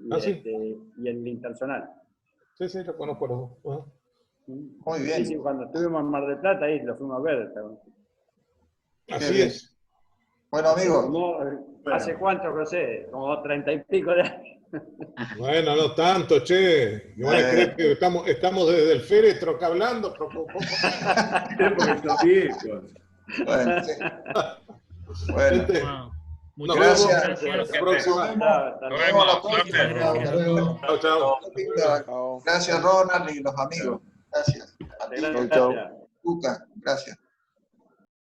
y el Intersonal. Sí, lo conozco los dos. Muy bien. Sí, cuando estuvimos en Mar del Plata, ahí lo fuimos a ver. Así es. Bueno, amigos. ¿Hace cuánto, José? Como 30 y pico de años. Bueno, no tanto, che. Me van a creer que estamos desde el féretro acá hablando. Porque son viejos. Bueno, sí. Bueno. Gente, Muchas gracias. gracias. Hasta la próxima. Nos vemos la próxima. Hasta luego. Chao, chao. Gracias, Ronald y los amigos. Gracias. A ti, Chao. Luca. Gracias.